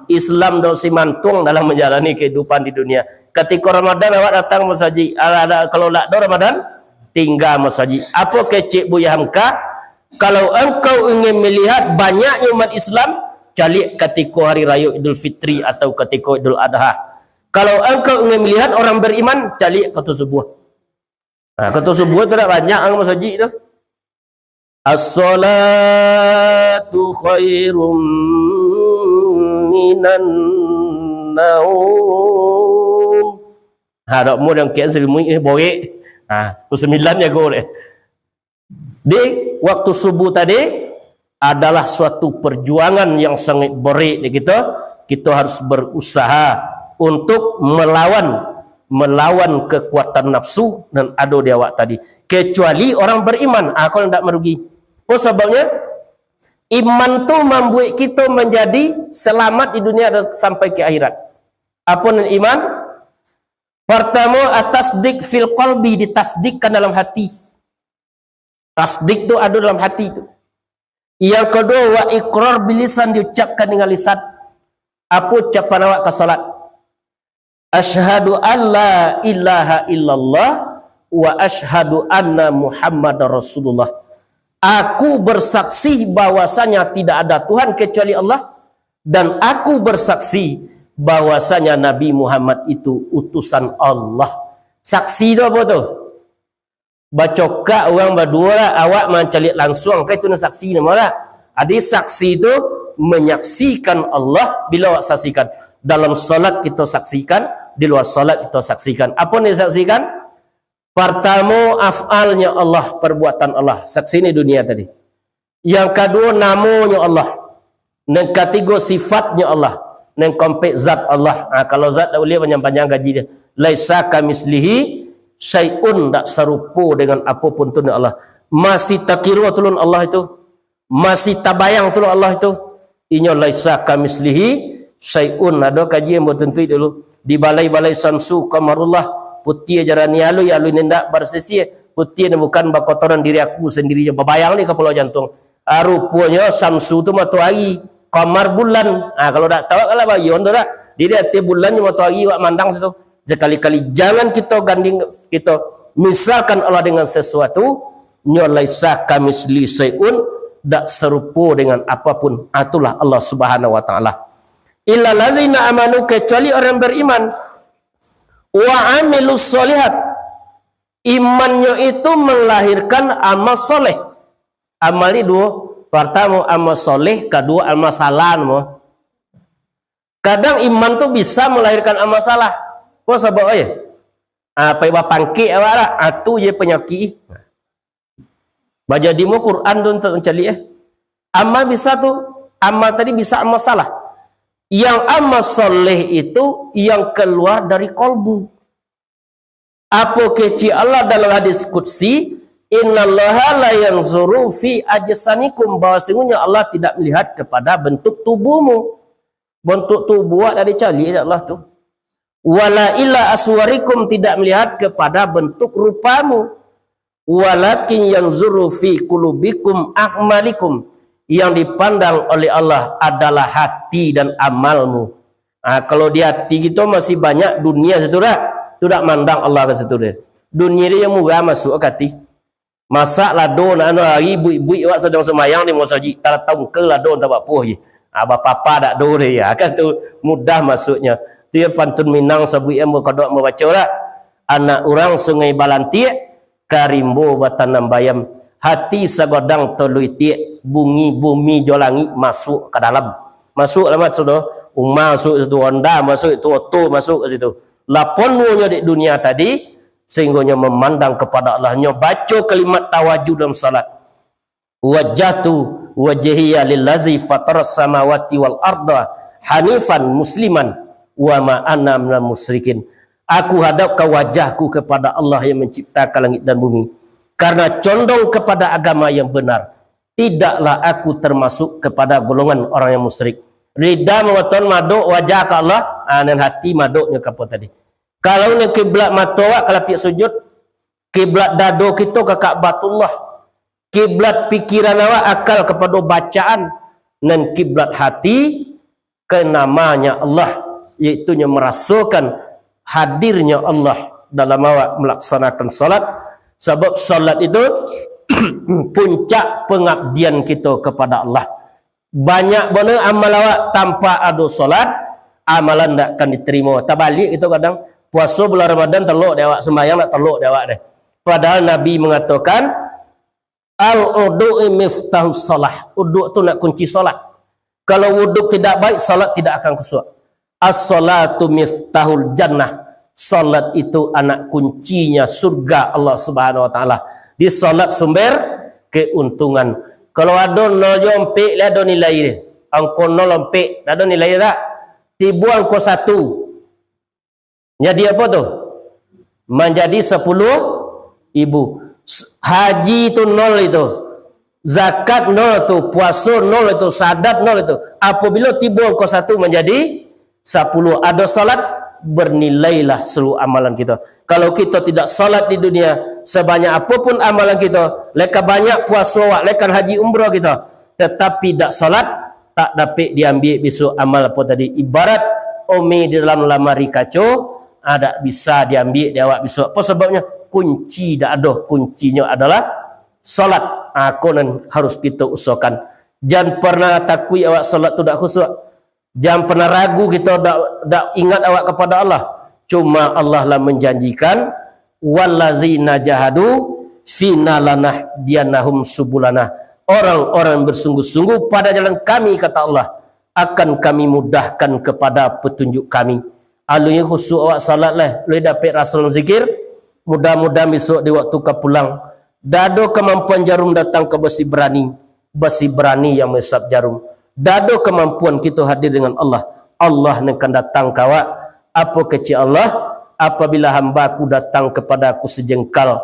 Islam dah simantung dalam menjalani kehidupan di dunia. Ketika Ramadan awak datang musaji. Kalau tak ada Ramadan tinggal musaji. Apa kecik Buya Hamka? Kalau engkau ingin melihat banyaknya umat Islam, cari ketika hari raya Idul Fitri atau ketika Idul Adha. Kalau engkau ingin melihat orang beriman, cari kata subuh. Nah, kata subuh tu tak banyak orang masjid tu. As-salatu khairum minan naum. Ha, dok mu yang kian selumui borek. Ha, tu 9 ya go deh. Di waktu subuh tadi adalah suatu perjuangan yang sangat berat kita harus berusaha untuk melawan kekuatan nafsu dan ado di awak tadi, kecuali orang beriman. Kalau tidak merugi. Oh sebabnya iman tu membuat kita menjadi selamat di dunia dan sampai ke akhirat. Apa iman? Pertama, atasdik fil qalbi, ditasdikkan dalam hati. Tasdik tu ada dalam hati tu. Yang kedua, wa iqrar bilisan, diucapkan dengan lisan. Apa ucapan awak ke salat? Asyhadu an la ilaha illallah wa asyhadu anna Muhammadar Rasulullah. Aku bersaksi bahwasanya tidak ada Tuhan kecuali Allah, dan aku bersaksi bahwasanya Nabi Muhammad itu utusan Allah. Saksi tu apa tu? Bacokak orang berdua lah, awak mencalik langsung ke itu saksi nama lah. Ada saksi itu menyaksikan Allah. Bila awak saksikan dalam solat, kita saksikan di luar solat, kita saksikan. Apa yang disaksikan? Pertama, af'alnya Allah, perbuatan Allah, saksi ni dunia tadi. Yang kedua, namanya Allah. Yang ketiga, sifatnya Allah. Yang keempat, zat Allah. Kalau zat dah boleh panjang-panjang gaji dia. Laisa kamislihi syai'un, tak serupa dengan apapun tu Allah. Masih tak kira tulun Allah itu, masih tak bayang tulun Allah itu. Inya laisa kamislihi syai'un. Ada kajian buat tentu dulu di balai-balai Samsu Qamarullah. Putih jarani alu nendak bersesi. Putih ni bukan bakotoran diri aku sendiri je. Berbayang ni kepala jantung. Rupanya Samsu tu matahari, Qamar bulan. Kalau tak tahu kalau bayon tu tak. Dia hati bulan ni matahari wak mandang situ. Sekali-kali jangan kita ganding, kita misalkan Allah dengan sesuatu. Laisa kamisli syai'un, tak serupa dengan apapun. Itulah Allah Subhanahu wa taala. Illa lazina amanu, kecuali orang beriman. Wa amilus solihat, imannya itu melahirkan amal soleh. Amal ini dua. Pertama amal soleh, kedua amal salah. Kadang iman tu bisa melahirkan amal salah. Apa sebab ya? Apa iba pangkit awak lah. Itu je penyakit. Baca di mu Quran tu untuk mencari amal bisa tu, amal tadi bisa amal salah. Yang amal soleh itu yang keluar dari kolbu. Apa kecil Allah dalam hadis qudsi, innallaha la yanzuru fi ajsanikum, bahwa sesungguhnya Allah tidak melihat kepada bentuk tubuhmu. Bentuk tubuh dari cari Allah tu. Wala illa aswarikum, tidak melihat kepada bentuk rupamu. Walakin yanzuru fi qulubikum a'malikum, yang dipandang oleh Allah adalah hati dan amalmu. Kalau di hati kita masih banyak dunia situ dah, tidak mandang Allah ke situ dia. Dunia dia yang murah masuk ke hati. Masak lado nak hari ibu-ibu awak sedang semayang di masjid, tak tahu ke lado tak apa je. Bapa dak dore ya kan tu mudah masuknya. Dia pantun Minang sabu yang kodok membaca lah. Anak orang sungai Balantiak karimbo batanam bayam hati sagodang tolui tiak bungi bumi jolangi masuk ke dalam. Masuk alamat sudah umma masuk itu Honda masuk itu Auto masuk ke situ. Laponnya di dunia tadi sehingga memandang kepada Allahnya baca kalimat tawajud dalam salat. Wajjahtu wajhiya lillazi fataras samawati wal arda hanifan musliman wa ma ana minal musyrikin. Aku hadapkan wajahku kepada Allah yang menciptakan langit dan bumi karena condong kepada agama yang benar. Tidaklah aku termasuk kepada golongan orang yang musyrik. Rida mewaton maduk wajah ke Allah, dan hati maduknya ke apa tadi. Kalau ni kiblat mata awak kalau piak sujud, kiblat dado kita ke Ka'batullah. Kiblat pikiran awak akal kepada bacaan, dan kiblat hati ke namanya Allah, iaitu merasakan hadirnya Allah dalam awak melaksanakan salat. Sebab salat itu puncak pengabdian kita kepada Allah. Banyak benar amal awak tanpa ada salat, amalan tak akan diterima. Terbalik itu kadang puasa bulan Ramadan teluk dia awak, sembahyang nak teluk dia awak deh. Padahal Nabi mengatakan al-wudu'u miftahus salah. Wuduk tu nak kunci salat. Kalau wuduk tidak baik, salat tidak akan khusyuk. As-salatu miftahul jannah. Salat itu anak kuncinya surga Allah Subhanahu wa taala. Di salat sumber keuntungan. Kalau ada nol jompek lah ada nilai dia. Angko nol lompek ada nilai tak? Tibu angko 1. Jadi apa tu? Menjadi 10.000. Haji itu nol itu. Zakat nol itu, puasa nol itu, sadat nol itu. Apabila tibu angko 1 menjadi 10. Ada salat, bernilailah seluruh amalan kita. Kalau kita tidak salat di dunia, sebanyak apapun amalan kita, leka banyak puasa, leka haji umrah kita, tetapi tak salat, tak dapat diambil besok amal apa tadi. Ibarat umi di dalam lamari kacau, ada bisa diambil di awak besok. Apa sebabnya? Kunci tak ada. Kuncinya adalah salat. Konon harus kita usahakan. Jangan pernah takui awak salat tu tak khusyuk. Jangan pernah ragu kita tak ingat awak kepada Allah. Cuma Allah lah menjanjikan wallazina jahadu fina lanahdiyanahum subulana. Orang-orang bersungguh-sungguh pada jalan kami, kata Allah, akan kami mudahkan kepada petunjuk kami. Alunya khusyuk awak salat lah, boleh dapat rasul zikir. Mudah-mudahan besok di waktu ke pulang dado kemampuan jarum datang ke besi berani yang mesap jarum. Dado kemampuan kita hadir dengan Allah. Allah akan datang ke awak. Apa kecil Allah? Apabila hamba aku datang kepada aku sejengkal,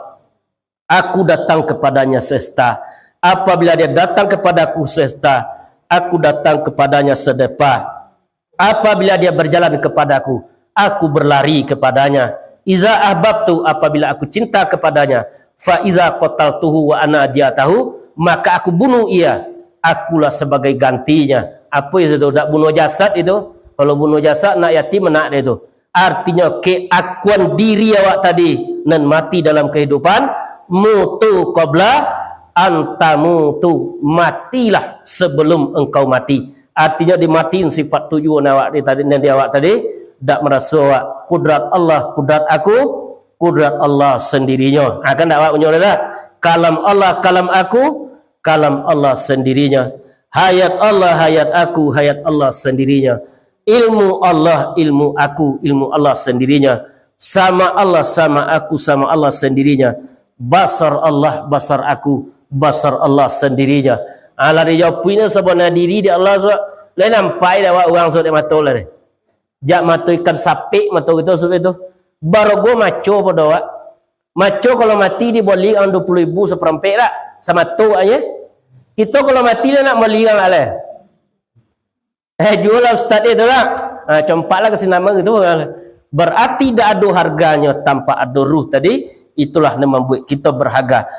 aku datang kepadanya sesta. Apabila dia datang kepada aku sesta, aku datang kepadanya sedepa. Apabila dia berjalan kepadaku, aku berlari kepadanya. Iza ahbabtu, apabila aku cinta kepadanya, fa iza qataltuhu wa ana diyatahu, maka aku bunuh ia. Akulah sebagai gantinya. Apa itu? Tak bunuh jasad itu. Kalau bunuh jasad nak yatim nak dia itu. Artinya keakuan diri awak tadi dan mati dalam kehidupan. Mutu qabla antamutu, matilah sebelum engkau mati. Artinya dimatiin sifat tujuan awak tadi dan awak tadi tak merasa awak kudrat Allah, kudrat aku, kudrat Allah sendirinya. Akan tak awak punya dah. Kalam Allah, kalam aku, kalam Allah sendirinya. Hayat Allah, hayat aku, hayat Allah sendirinya. Ilmu Allah, ilmu aku, ilmu Allah sendirinya. Sama Allah, sama aku, sama Allah sendirinya. Basar Allah, basar aku, basar Allah sendirinya. Allah dia jawab punya sebenarnya diri dia Allah SWT. Lain nampak dah orang SWT mata lah dia. Jak mata ikan sapik, mata kita sebab itu. Baru gua maco pada awak. Maco kalau mati dia boleh 20,000 seperempat tak? Sama tu aja. Kita kalau mati dia nak beli kan lah. Jual lah ustaz dia tu lah. Compaklah kasi nama gitu. Berarti tak ada harganya tanpa ada ruh tadi. Itulah yang membuat kita berharga.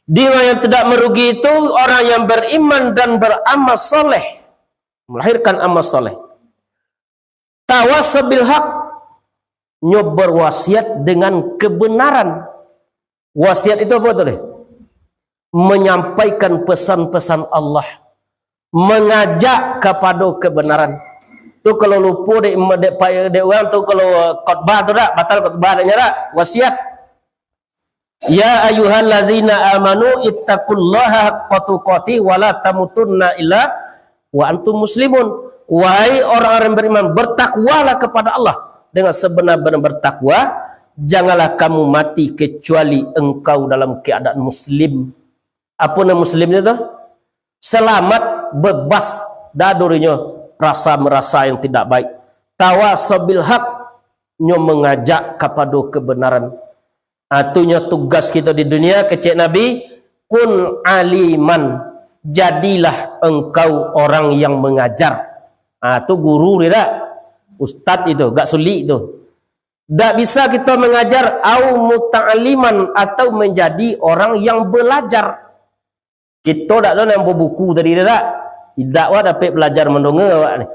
Dia yang tidak merugi itu orang yang beriman dan beramal soleh. Melahirkan amal soleh. Tawasabil haq. Nyobar wasiat dengan kebenaran. Wasiat itu apa tu deh? Menyampaikan pesan-pesan Allah, mengajak kepada kebenaran. Tu kalau lupa dek orang tu kalau khutbah tu dak batal khutbah dak nyara wasiat. Ya ayyuhallazina amanu ittaqullaha haqqa tuqatih wa la tamutunna illa wa antum muslimun. Wahai orang-orang beriman, bertakwalah kepada Allah dengan sebenar-benar bertakwa. Janganlah kamu mati kecuali engkau dalam keadaan muslim. Apa nama muslimnya tu? Selamat, bebas dadurinya rasa merasa yang tidak baik. Tawasabil haq, nyo mengajak kepada kebenaran. Atunya tugas kita di dunia kecek Nabi, kun aliman, jadilah engkau orang yang mengajar. Tu guru dia tak? Ustaz itu, gak sulit itu. Tak bisa kita mengajar au muta'aliman atau menjadi orang yang belajar. Kita tak tahu yang buku tadi dia tak? Tidak awak dapat belajar mendongeng awak ni.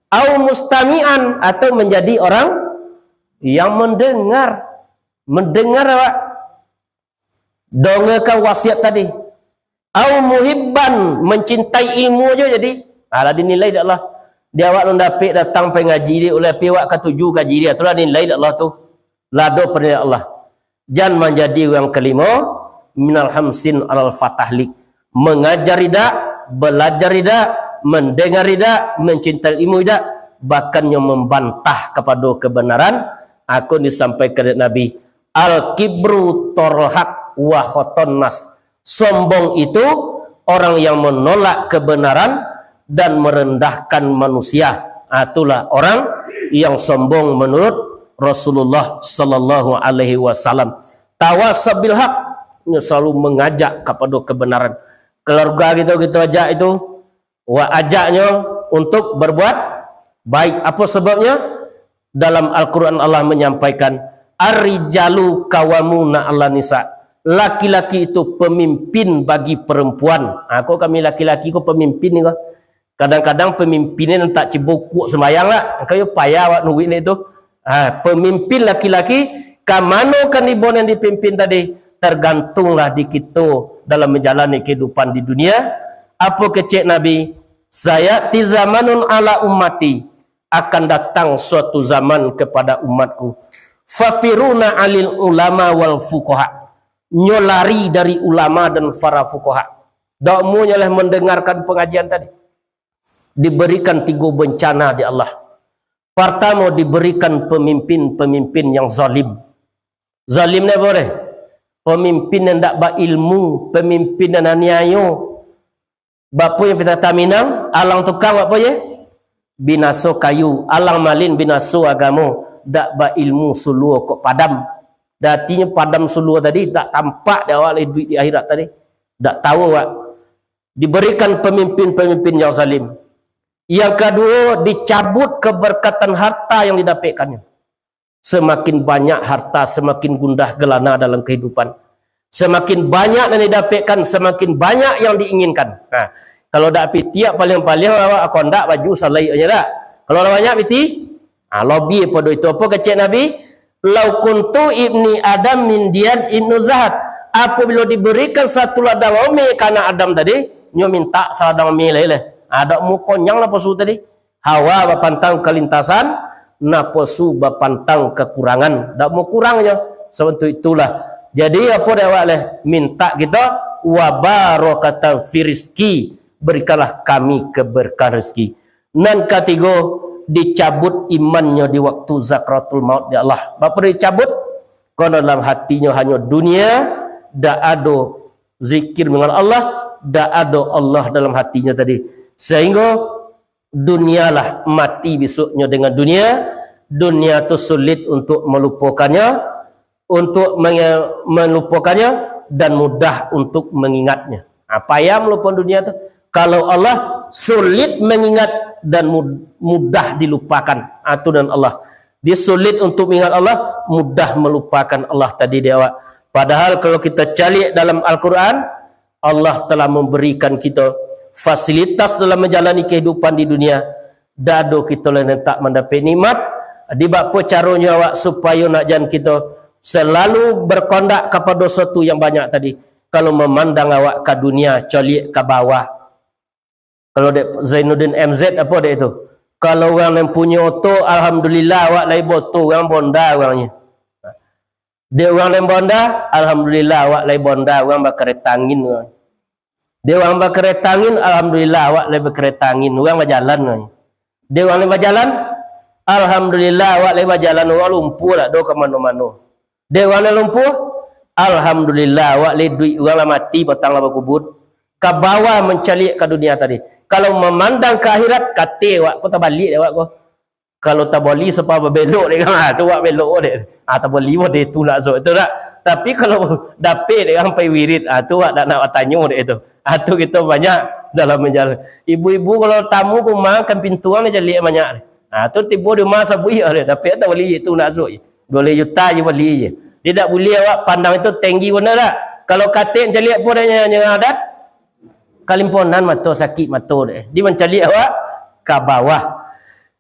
Au mustami'an atau menjadi orang yang mendengar. Mendengar awak. Dongengkan wasiat tadi. Au muhibban, mencintai ilmu aja jadi. Ada dinilai tak Allah. Dia awak lu dapat datang pengaji dia oleh piwak ketujuh kaji dia. Itulah nilai Allah tu. Lado perintah Allah. Jangan menjadi yang kelima minal hamsin alal fatahlik. Mengajar tidak, belajar tidak, mendengar tidak, mencintai ilmu tidak, bahkan yang membantah kepada kebenaran. Aku disampaikan Nabi, al-kibru torhak wa khotonnas. Sombong itu orang yang menolak kebenaran dan merendahkan manusia. Itulah orang yang sombong menurut Rasulullah sallallahu alaihi wasallam. Tawasabil haq, selalu mengajak kepada kebenaran. Keluarga kita ajak itu, ajaknya untuk berbuat baik. Apa sebabnya? Dalam Al-Quran Allah menyampaikan, ar-rijalu qawwamuna 'alan nisa. Laki-laki itu pemimpin bagi perempuan. Kok kami laki-laki kok pemimpin ni kok? Kadang-kadang pemimpinnya tak cibukuk sembayang lah. Kau payah awak nuwit ni tu. Pemimpin laki-laki, kamano kan ibon yang dipimpin tadi? Tergantunglah di kita dalam menjalani kehidupan di dunia. Apa kecek Nabi? Sayati zamanun ala ummati. Akan datang suatu zaman kepada umatku. Fafiruna alil ulama wal fuqaha. Nyolari dari ulama dan para fuqaha. Dakmu nyalah mendengarkan pengajian tadi. Diberikan 3 bencana di Allah. Pertama, diberikan pemimpin-pemimpin yang zalim. Zalim ni boleh. Pemimpin yang tak berilmu, pemimpin yang aniayo. Bapa yang kita taminang, alang tukang apa ya? Binaso kayu, alang malin binaso agama. Tak berilmu suluh kok padam. Datinya padam suluh tadi tak tampak dia awak duit di akhirat tadi. Tak tahu awak. Diberikan pemimpin-pemimpin yang zalim. Yang kedua, dicabut keberkatan harta yang didapatkannya. Semakin banyak harta, semakin gundah gelana dalam kehidupan. Semakin banyak yang didapatkan, semakin banyak yang diinginkan. Kalau dak tiap paling-paling awak kondak baju salai aja dak. Kalau banyak piti, lobby pada itu apa kecek Nabi? Lau kuntu ibni Adam min dian ibnu Zahat. Apabila diberikan satu ladang umi karena Adam tadi, nyo minta saladang umi lele. Ada mukonyang lah posu tadi. Hawa bapantang kelintasan, naposu bapantang kekurangan. Tak mau kurangnya. Sebentuk itulah. Jadi apa dia awak leh? Minta kita wabarakatan firizki. Berikanlah kami keberkahan rezeki. Nan ketiga, dicabut imannya di waktu zakratul maut di Allah. Bapa dicabut? Karena dalam hatinya hanya dunia, tak ada zikir dengan Allah, tak ada Allah dalam hatinya tadi. Sehingga dunialah mati besoknya dengan dunia. Dunia itu sulit untuk melupakannya, dan mudah untuk mengingatnya. Apa yang melupakan dunia itu? Kalau Allah sulit mengingat dan mudah dilupakan. Itu dan Allah. Dia sulit untuk mengingat Allah, mudah melupakan Allah tadi dia awak. Padahal kalau kita cari dalam Al-Quran, Allah telah memberikan kita fasilitas dalam menjalani kehidupan di dunia. Dado kita yang tak mendapat nikmat. Di bapa caranya awak supaya nak jangan kita selalu berkondak kepada sesuatu yang banyak tadi. Kalau memandang awak ke dunia, colik ke bawah. Kalau dek Zainuddin MZ apa dek itu? Kalau orang yang punya auto, alhamdulillah awak lai boto, orang bonda orangnya. Dia orang yang bonda, alhamdulillah awak lai bonda, orang berkereta angin orang. Dia orang berkereta angin, alhamdulillah awak lai berkereta angin, orang berjalan orang. Dia orang yang berjalan, alhamdulillah awak lai berjalan, orang lumpuh lah, do ke mana-mana. Dia orang yang lumpuh, alhamdulillah awak lai duit, orang lah mati, petang lah berkubur. Ke bawah mencalik ke dunia tadi. Kalau memandang ke akhirat, kata awak, kau tak balik awak kau. Kalau tak boleh sebab berbelok dia kan, tu awak belok dia. Tak boleh dia tu nak zot, tu tak. Tapi kalau dapet dia sampai wirid, tu awak tak nak tanya dia tu. Tu kita banyak dalam menjalan. Ibu-ibu kalau tamu rumah kan pintuan dia jalik banyak. Tu tiba dia masa buih dia. Tapi tak boleh tu nak zot. 2 juta je boleh je. Dia tak boleh awak pandang itu tinggi benar tak. Kalau katik jalik pun dia nyerang adat. Kalimponan mata sakit mata dia. Dia mencari awak ke bawah.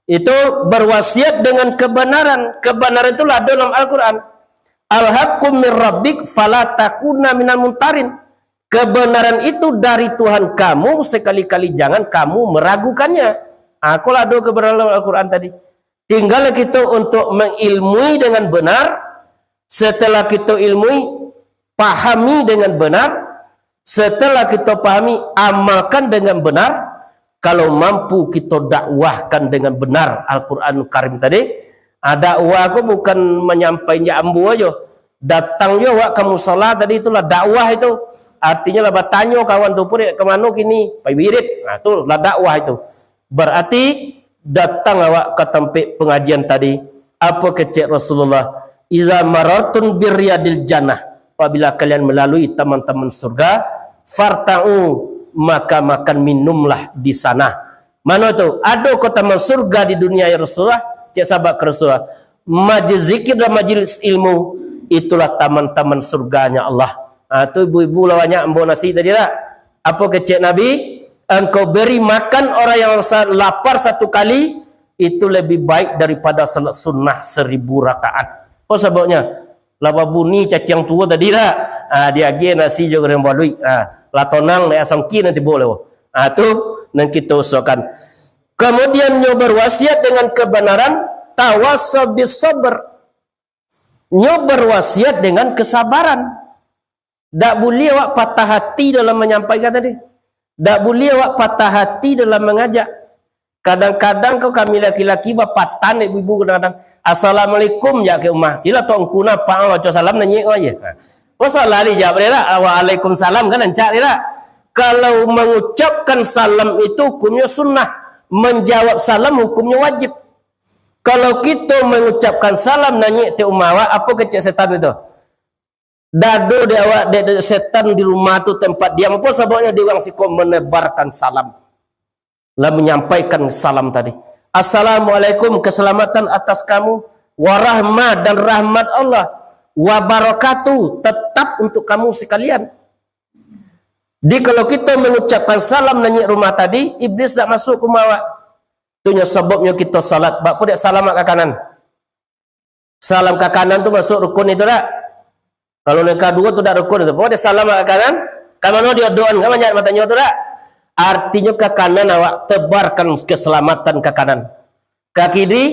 Itu berwasiat dengan kebenaran. Kebenaran itulah dalam Al-Quran. Al-haqqu min rabbik fala takuna minal mumtarin. Kebenaran itu dari Tuhan kamu, sekali-kali jangan kamu meragukannya. Aku lah doa kebenaran Al-Quran tadi. Tinggal kita untuk mengilmui dengan benar. Setelah kita ilmui, pahami dengan benar. Setelah kita pahami, amalkan dengan benar. Kalau mampu kita dakwahkan dengan benar Al-Quran Karim tadi. Dakwah aku bukan menyampaikan ambu aja. Datang je awak ke musala tadi, itulah dakwah itu. Artinya lah bertanya kawan tu pun ke mana kini? Pai wirid. Itulah dakwah itu. Berarti datang awak ke tempat pengajian tadi. Apa kecek Rasulullah? Iza marartun biryadil jannah. Apabila kalian melalui taman-taman surga, farta'u, maka makan minumlah di sana. Mana tu? Ada kota surga di dunia ya Rasulullah. Cik sahabat ke Rasulullah. Majlis zikir dan majlis ilmu, itulah taman-taman surganya Allah. Tu ibu-ibu lah banyak ambil nasi tadi tak? Apa kecik Nabi? Engkau beri makan orang yang lapar 1 kali, itu lebih baik daripada salat sunnah 1000 rakaat. Apa sebabnya? Lapa bunyi cacing tua tadi lah. Dia agi nasi juga yang buat duit. Latonang nak asangki nanti boleh. Tu dan kita usahakan. Kemudian nyo berwasiat dengan kebenaran, tawassaw bis sabr. Nyo berwasiat dengan kesabaran. Tak boleh awak patah hati dalam menyampaikan tadi. Tak boleh awak patah hati dalam mengajak. Kadang-kadang kami laki-laki bapatan ibu-ibu kadang-kadang assalamualaikum ya ke rumah. Ila tok engku napa baca salam nanya aja. Pasal lari jawab dia lah. Waalaikumsalam kan encak dia lah. Kalau mengucapkan salam itu hukumnya sunnah, menjawab salam hukumnya wajib. Kalau kita mengucapkan salam nanya te umawa, apa kecek setan itu? Dado dia awak setan di rumah tu tempat diam apa sebabnya dia orang siko menebarkan salam. Lalu menyampaikan salam tadi. Assalamualaikum, keselamatan atas kamu. Warahmat dan rahmat Allah. Wabarakatuh, tetap untuk kamu sekalian. Jadi kalau kita mengucapkan salam nanya rumah tadi, iblis tak masuk ke rumah awak. Itunya sebabnya kita salat. Bapa dia salam ke kanan. Salam ke kanan tu masuk rukun itu tak? Kalau yang kedua tu tak rukun itu. Bapa dia salam ke kanan. Kamano dia doan, kamu nyat matanya tu tak? Artinya ke kanan awak tebarkan keselamatan ke kanan. Ke kiri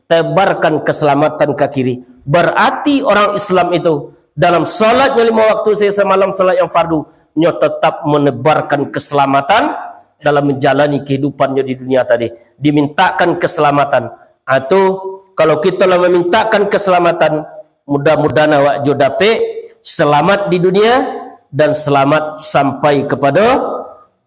tebarkan keselamatan ke kiri. Berarti orang Islam itu dalam salatnya 5 waktu saya semalam salat yang fardu, nya tetap menebarkan keselamatan dalam menjalani kehidupannya di dunia tadi. Dimintakan keselamatan. Atau kalau kita lah memintakan keselamatan, mudah-mudahan awak jo dapat selamat di dunia dan selamat sampai kepada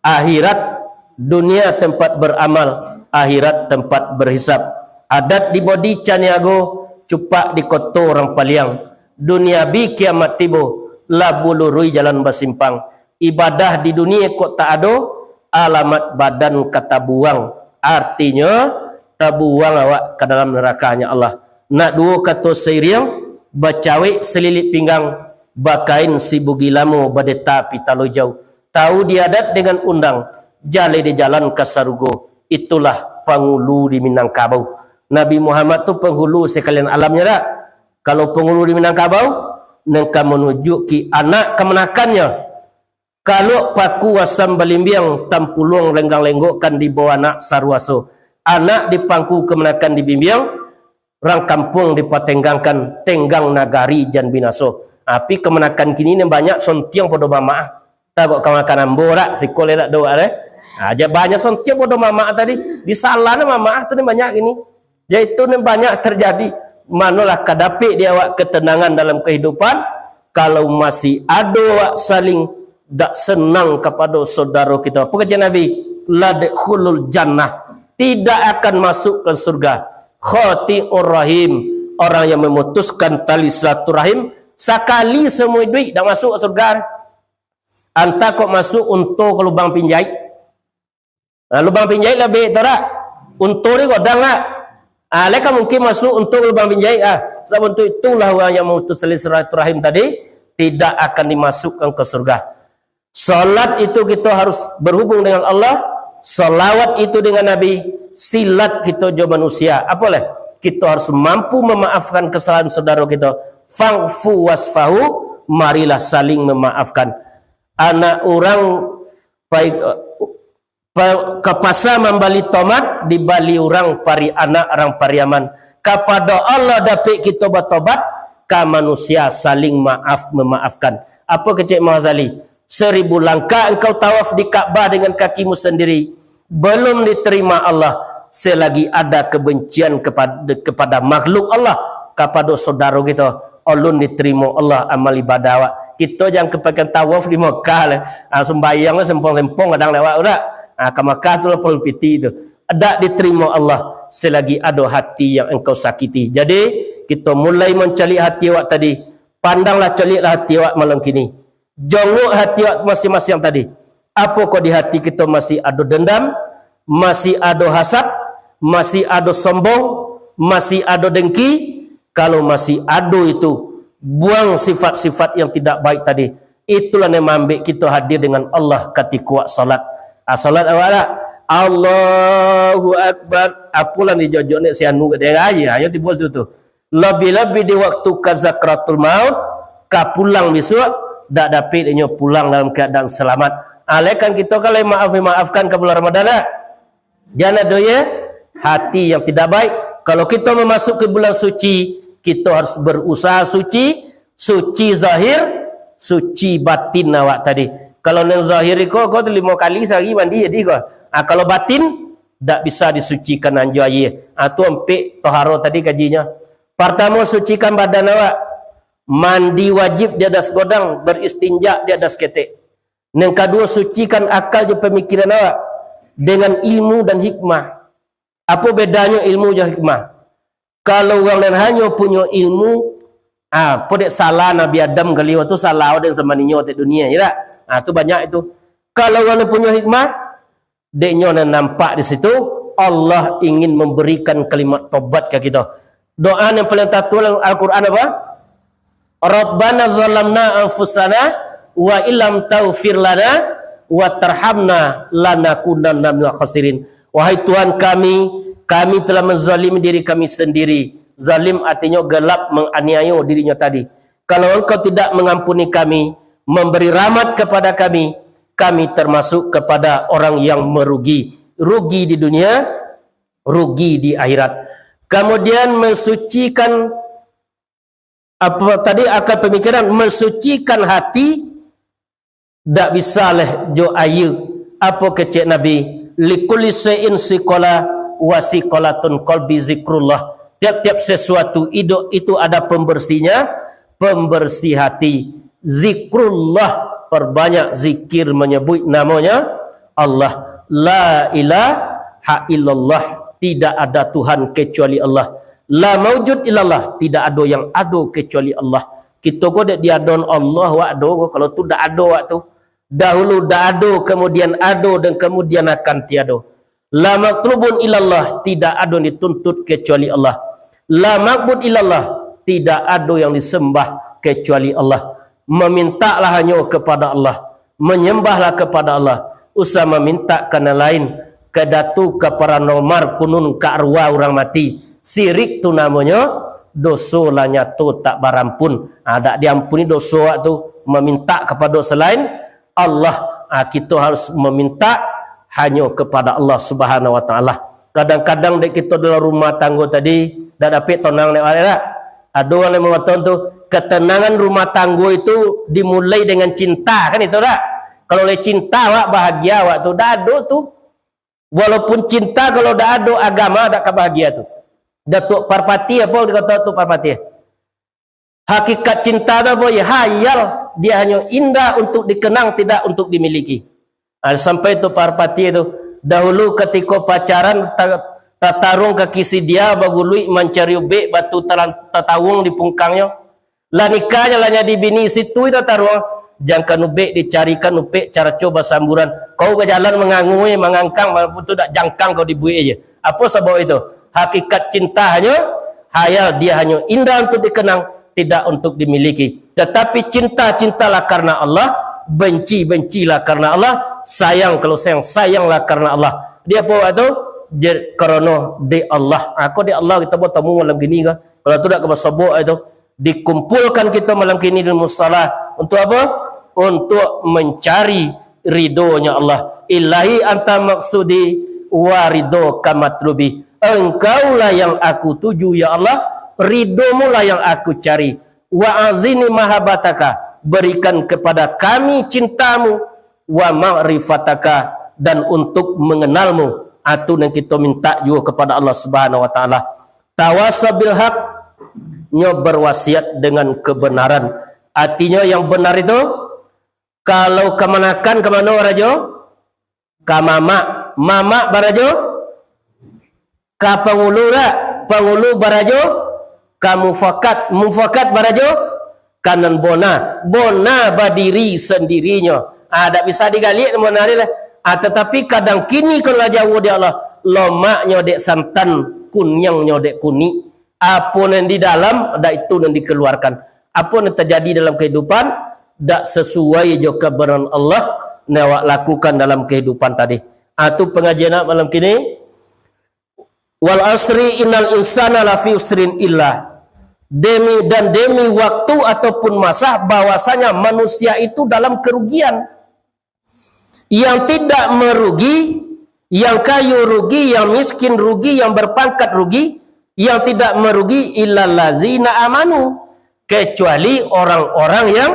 akhirat. Dunia tempat beramal, akhirat tempat berhisab. Adat di bodi caniago, cupak di koto orang paliang. Dunia bi kiamat tibo, labulurui jalan basimpang. Ibadah di dunia kok tak ada, alamat badan kata buang. Artinya tabuang awak ke dalam nerakanya Allah. Nak dua kata seiriang, bacawik selilit pinggang, bakain si bugilamu badeta pitalo jauh. Tahu diadat dengan undang, jale di jalan kasarugo. Itulah penghulu di Minangkabau. Nabi Muhammad tu penghulu sekalian alamnya tak? Kalau penghulu di Minangkabau, nengka menuju ki anak kemenakannya. Kalau paku wasam balimbiang tampulung lenggang lenggokkan di bawah anak sarwaso. Anak di pangku kemenakan di bimbiang, orang kampung dipatenggangkan tenggang nagari jan binaso. Tapi kemenakan kini ni banyak sontiang podo mama. Tak kok kemenakan amborak sikole nak doa deh. Aja banyak sontiang podo mama tadi. Di salah mama tu ni banyak ini. Yaitu ni banyak terjadi. Manalah kadapi dia awak ketenangan dalam kehidupan kalau masih ada awak saling tak senang kepada saudara kita. Apa kata Nabi? Ladkhulul jannah. Tidak akan masuk ke surga. Khati'ur rahim. Orang yang memutuskan tali silaturahim. Sekali semua duit dah masuk ke surga. Anta kok masuk untuk ke lubang pinjai. Lubang pinjai lebih tak? Untuk ni kok dah tak? Mereka mungkin masuk untuk lubang pinjai. Sebab untuk itulah orang yang memutus tali silaturahim tadi tidak akan dimasukkan ke surga. Salat itu kita harus berhubung dengan Allah. Salawat itu dengan Nabi. Silat kita jo manusia. Apalah? Kita harus mampu memaafkan kesalahan saudara kita. Fa'fu wasfahu, marilah saling memaafkan. Anak orang baik ke pasar membali tomat, di bali orang pari anak orang pariaman. Kepada Allah dapat kita bertobat, ke manusia saling memaafkan. Apa kecik Mahazali? 1000 langkah engkau tawaf di Kaabah dengan kakimu sendiri, belum diterima Allah selagi ada kebencian kepada makhluk Allah, kepada saudara kita. Ulun diterima Allah amal ibadah awak. Kita jangan kepakan tawaf di Mekah lah. Sembayang lah sempong-sempong kadang lewat udah. Ke Mekah tu lah perlu piti tu. Ada diterima Allah selagi ada hati yang engkau sakiti. Jadi kita mulai mencari hati awak tadi. Pandanglah caliklah hati awak malam kini. Jongok hati awak masing-masing tadi. Apa kau di hati kita masih ada dendam, masih ada hasad, masih ada sombong, masih ada dengki? Kalau masih ada itu, buang sifat-sifat yang tidak baik tadi. Itulah yang membuat kita hadir dengan Allah ketika salat. Salat awak tak? Allahu Akbar. Apalah ni jojok ni si anu kat dia raya. Ayo tiba tu. Lebih-lebih di waktu zakratul maut, ka pulang besok dak dapat dia pulang dalam keadaan selamat. Alaikan kita kalau maafkan ke bulan Ramadan tak? Jangan ada ya hati yang tidak baik. Kalau kita memasuki bulan suci, kita harus berusaha suci, suci zahir, suci batin awak tadi. Kalau nang zahir kau 5 kali sehari mandi jadi kau. Kalau batin tak bisa disucikan anjo aye. Tu ampek tahara tadi kajinya. Pertama sucikan badan awak. Mandi wajib di atas godang, beristinja di atas ketek. Yang kedua sucikan akal dan pemikiran awak dengan ilmu dan hikmah. Apa bedanya ilmu dan hikmah? Kalau orang lain hanya punya ilmu, podek salah Nabi Adam kali waktu salah orang sama ninyo di dunia, ya tak? Tu banyak itu. Kalau orang lain punya hikmah, deknya nampak di situ Allah ingin memberikan kalimat tobat ke kita. Doa yang paling tertulis Al-Quran apa? Rabbana zalamna anfusana wa illam taghfir lana wa tarhamna lanakunanna minal khasirin. Wahai Tuhan kami telah menzalimi diri kami sendiri. Zalim artinya gelap menganiaya dirinya tadi. Kalau Engkau tidak mengampuni kami, memberi rahmat kepada kami termasuk kepada orang yang merugi. Rugi di dunia, rugi di akhirat. Kemudian mensucikan apa tadi akal pemikiran, mensucikan hati. Tak bisa leh jo ayu. Apa kecek Nabi? Likulli shay'in siqala wa siqalatun qalbi zikrullah. Tiap-tiap sesuatu itu ada pembersihnya, pembersih hati. Zikrullah, perbanyak zikir menyebut namanya Allah. La ilaha illallah, tidak ada Tuhan kecuali Allah. La maujud illallah, tidak ada yang ada kecuali Allah. Kita kok diadon Allah wa ado, kalau tu dak ada waktu. Dahulu dak ada, kemudian ada dan kemudian akan tiada. La matlubun illallah, tidak ada yang dituntut kecuali Allah. La ma'bud illallah, tidak ada yang disembah kecuali Allah. Memintalah hanya kepada Allah, menyembahlah kepada Allah. Usah meminta kerana lain, ke datu, ke paranormal, kunun, ke arwah orang mati. Sirik tu namanya dosa lah nyatu tak barampun. Tak diampuni dosa tu, meminta kepada selain Allah. Kita harus meminta hanya kepada Allah Subhanahu wa taala. Kadang-kadang dek kita dalam rumah tangga tadi dak dapat tenang lek ada. Ada orang yang mengatakan tu ketenangan rumah tangga itu dimulai dengan cinta, kan itu tak? Kalau oleh cinta awak bahagia awak tu dak ada tu. Walaupun cinta kalau dak ada agama dak kebahagia tu. Datuk parpati apa dia kata tu parpati? Hakikat cinta tu apa ya? Hayal, dia hanya indah untuk dikenang, tidak untuk dimiliki. Sampai tu parpati itu dahulu ketika pacaran tatarung ke kisi dia bagului mencari ubek batu tatawung di pungkangnya. Lah nikahnya lah jadi bini situ itu tatarung. Jangkan ubek dicarikan ubek cara coba samburan. Kau ke jalan mengangui mengangkang walaupun tu tak jangkang kau dibuik aja. Apa sebab itu? Hakikat cinta hanya hayal, dia hanya indah untuk dikenang, tidak untuk dimiliki. Tetapi cinta-cintalah karena Allah, benci-bencilah karena Allah, sayang kalau sayang, sayanglah karena Allah. Dia apa itu? Karena di Allah. Aku di Allah kita buat tamu malam gini ke? Kalau tidak ke sebab itu dikumpulkan kita malam gini di musala untuk apa? Untuk mencari ridhonya Allah. Ilahi anta maksudi wa ridho kamatlubi. Engkaulah yang aku tuju ya Allah, ridhomu lah yang aku cari. Wa azini mahabbataka, berikan kepada kami cintamu, wa ma'rifataka, dan untuk mengenalmu. Itu yang kita minta juga kepada Allah Subhanahu wa taala. Tawasabil haq, nyo berwasiat dengan kebenaran. Artinya yang benar itu kalau kemanakan kemana barajo? Kamama, mama barajo? Ka pangulu lah, pangulu barajo? Kamufakat, mufakat barajo? Kanan bona, bona berdiri sendirinya. Tak bisa digali menari lah. Tetapi kadang kini kalau jauh dia Allah, lomaknya dek santan, kunyangnya dek kuni. Apa yang di dalam, dak itu yang dikeluarkan. Apa yang terjadi dalam kehidupan, dak sesuai juga kebenaran Allah yang awak lakukan dalam kehidupan tadi. Itu pengajian malam kini. Wal asri innal insana lafi usrin illa. Demi waktu ataupun masa bahwasanya manusia itu dalam kerugian. Yang tidak merugi, yang kayu rugi, yang miskin rugi, yang berpangkat rugi, yang tidak merugi illal ladzina amanu, kecuali orang-orang yang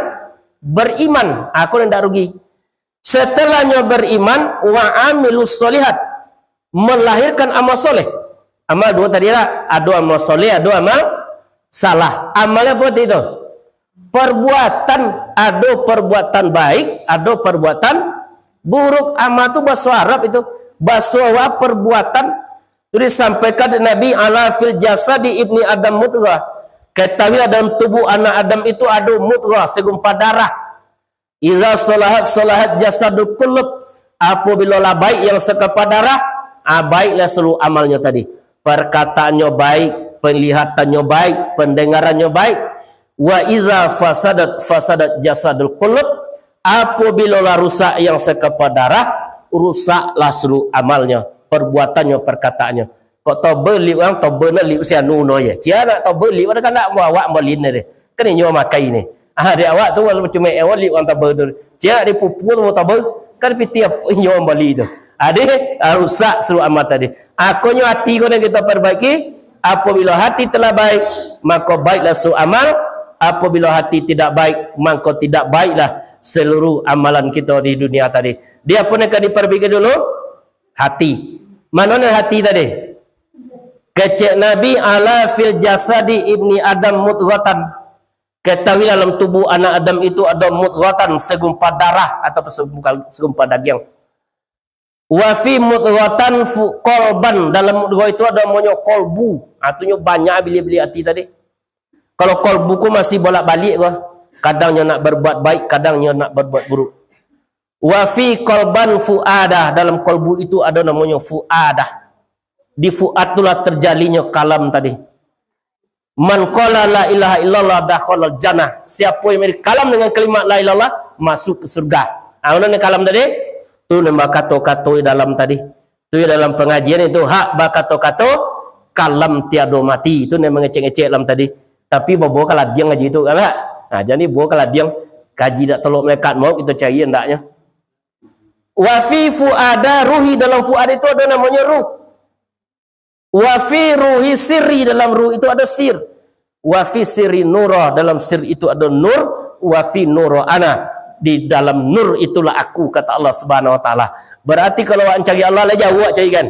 beriman. Aku tidak rugi. Setelahnya beriman wa amilus solihat, melahirkan amal soleh. Amal dua tadi lah, ada amal soleh, ada amal salah. Amalnya apa itu? Perbuatan, ada perbuatan baik, ada perbuatan buruk. Amal itu bahasa Arab itu, bahasa perbuatan. Itu disampaikan Nabi ala fil jasadi ibni Adam mudghah. Ketahui dalam tubuh anak Adam itu ada mudghah, segumpal darah. Iza solahat jasadul qulub, apabila lah baik yang segumpal darah, baiklah seluruh amalnya tadi. Perkataannya baik, penglihatannya baik, pendengarannya baik. Wa iza fasadat jasadul qulub, apabila lah rusak yang segumpal darah, rusaklah seluruh amalnya, perbuatannya, perkataannya. Kok tahu beli orang tahu benar li usia nuno ya. Cia nak tahu beli orang kan nak awak molin ni. Kan ni nyawa makai ni. Dia awak tu macam awak li orang tahu tu. Cia di pupu tu tahu kan tiap nyawa beli tu. Rusak seluruh amal tadi. Akonyo hati kau yang kita perbaiki. Apabila hati telah baik, maka baiklah seluruh amal. Apabila hati tidak baik, maka tidak baiklah seluruh amalan kita di dunia tadi. Dia pun akan diperbaiki dulu hati. Mana hati tadi? Kecek Nabi ala fil jasadi ibni Adam mudghatan. Ketahui dalam tubuh anak Adam itu ada mudghatan, segumpal darah atau segumpal daging. Wa fi mudghatan qalban, dalam mudghah itu ada namanya kolbu. Artinya banyak beli-beli hati tadi. Kalau kolbuku masih bolak-balik gua. Kadangnya nak berbuat baik, kadangnya nak berbuat buruk. Wa fi qalban fuadah, dalam kolbu itu ada namanya fuadah. Di fuad itulah terjalinya kalam tadi. Man qala la ilaha illallah dakhala jannah. Siapa yang kalam dengan kalimat la ilallah masuk ke surga. Mana kalam tadi? Tu nama kata-kata dalam tadi. Tu dalam pengajian itu hak bakato-kato kalam tiada mati. Itu yang mengecek-ngecek dalam tadi. Tapi bawa kalau dia ngaji itu kan. Jadi bawa kalau dia Kaji tak tolong malaikat maut, kita cari hendaknya. Wa fi fuada, ruhi dalam fuad itu ada namanya ruh. Wa fi ruhi sirri, dalam ruh itu ada sir. Wa fi sirri nura, dalam sir itu ada nur. Wa fi nura ana, di dalam nur itulah aku, kata Allah Subhanahu wa taala. Berarti kalau awak cari Allah lah jauh awak cari kan.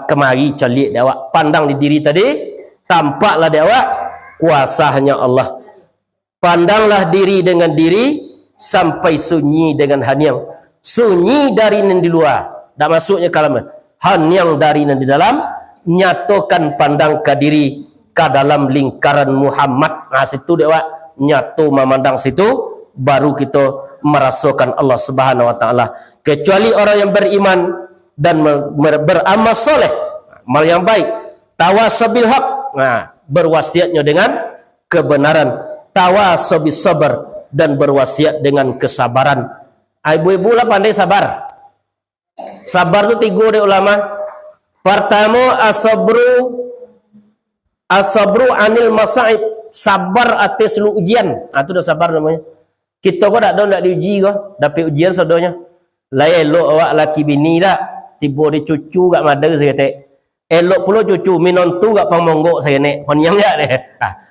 Kemari cari dia awak pandang di diri tadi, tampaklah dia awak kuasanya Allah. Pandanglah diri dengan diri sampai sunyi dengan hanyang. Sunyi dari yang di luar, tak masuknya kalaman. Hanyang dari yang di dalam, nyatakan pandang ke diri ke dalam lingkaran Muhammad. Nah, situ dia awak nyatu memandang situ, baru kita merasakan Allah Subhanahu wa taala. Kecuali orang yang beriman dan beramal soleh, amal yang baik, tawasabil haq, nah, berwasiatnya dengan kebenaran, tawasabil sabar, dan berwasiat dengan kesabaran. Ibu-ibu lah pandai sabar. Sabar tu tiga dia ulama. Pertama, asabru anil masaib, sabar atas lu ujian. Itu dah sabar namanya. Kita kau tak tahu nak diuji kau, dapat ujian saudaranya. Lai elok awak laki bini dah, tiba dia cucu kat mother saya kata. Elok pula cucu minum tu kat pangmonggok saya nek. Panyang dak deh.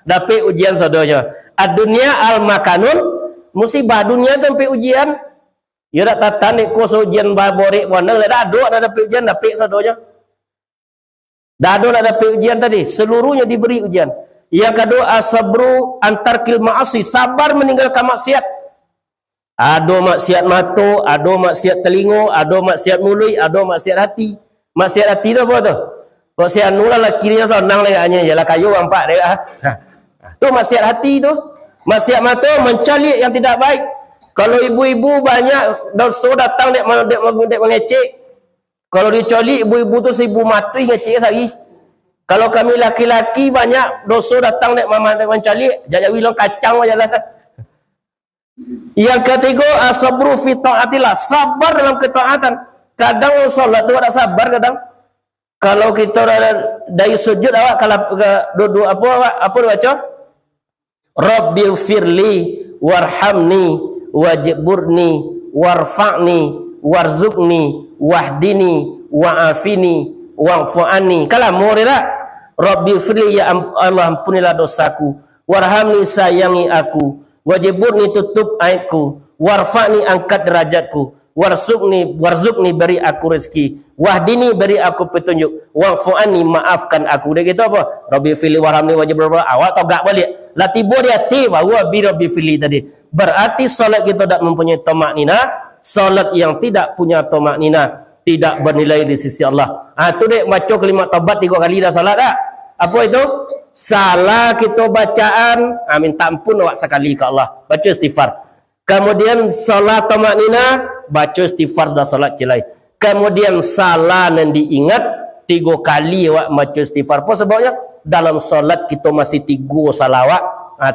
Dapat ujian saudaranya. Dunia al makanun, musibah dunia sampai ujian. Ya dak tatan nek ko ujian baborek warna dak ada nak dapat ujian, dapat saudaranya. Dak ada nak dapat ujian tadi, seluruhnya diberi ujian. Yang kedua, asabru antar kil ma'asi, sabar meninggalkan maksiat. Ada maksiat mata, ada maksiat telinga, ada maksiat mulut, ada maksiat hati. Maksiat hati tu apa tu? Maksiat nula lah kirinya senang laganya, ialah kayu nampak dia. Tu maksiat hati tu. Maksiat mata mencalik yang tidak baik. Kalau ibu-ibu banyak dosa datang dek mengecek. Kalau dicolik ibu-ibu tu 1000 mati ngecek sehari. Kalau kami laki-laki banyak dosa datang dek mencalik, jajawi long kacang aja lah. Yang ketiga, asabru fi taatillah, sabar dalam ketaatan. Kadang solat tu ada sabar kadang. Kalau kita dari sujud awak kalau duduk apa baca? Rabbighfirli warhamni wajburni warfa'ni warzuqni wahdini wa'afini wa'fu'ani. Kalamur dah. Rabbighfirli, ya Allah ampunilah dosaku, warhamni sayangi aku, wajburni tutup aibku, warfa'ni angkat derajatku, warzuqni beri aku rezeki, wahdini beri aku petunjuk, wa'fu'ani maafkan aku. Dia kata apa? Rabbighfirli warhamni wajburni. Awak togak balik. Lah tiba dia hati bahawa bi Rabbighfirli tadi. Berarti solat kita tak mempunyai tamak nina. Solat yang tidak punya tamak nina tidak bernilai di sisi Allah. Tu dek baca kalimat taubat 3 kali dah salat dah. Apa itu? Salah kita bacaan, minta ampun awak sekali ke Allah. Baca istighfar. Kemudian salat tamak nina, baca istighfar sudah salat cilai. Kemudian salah yang diingat 3 kali awak baca istighfar. Apa sebabnya? Dalam solat kita masih 3 salawat.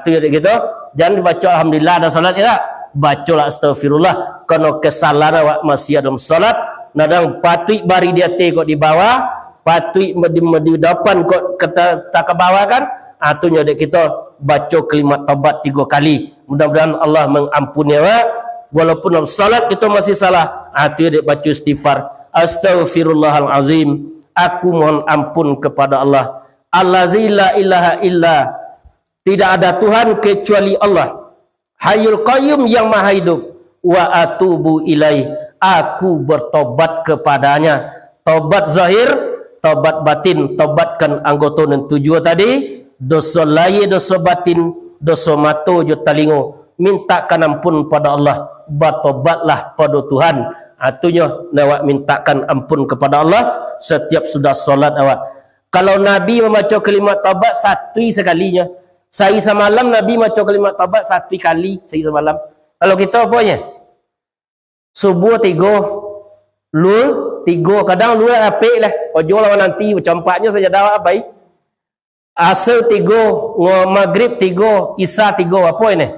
Tu ya gitu. Jangan baca alhamdulillah dalam solat ya. Bacalah astagfirullah kerana kesalahan awak masih dalam solat. Nadang patut bari di atas kok di bawah, patut di depan kok tak ke bawah kan. Tu ya kita baca kalimat taubat 3 kali. Mudah-mudahan Allah mengampuni awak. Walaupun dalam solat kita masih salah. Tu ya baca istighfar. Astaghfirullahalazim. Aku mohon ampun kepada Allah. Allazi la ilaha illa, tidak ada Tuhan kecuali Allah. Hayyul qayyum, yang maha hidup. Wa atubu ilaih, aku bertobat kepadanya. Tobat zahir, tobat batin. Tobatkan anggota dan tujuan tadi. Dosa lahir, dosa batin, dosa mata jo telinga. Mintakan ampun pada Allah. Bertobatlah pada Tuhan. Atunya awak mintakan ampun kepada Allah setiap sudah solat awak. Kalau Nabi membaca kalimat taubat 1 sekalinya. Sehari semalam Nabi membaca kalimat taubat 1 kali sehari semalam. Kalau kita apanya? Subuh 3, lul 3, kadang lul apik lah. Ojo lawan nanti campaknya saja dah apa? Asar 3, maghrib 3, isya 3, apa ini?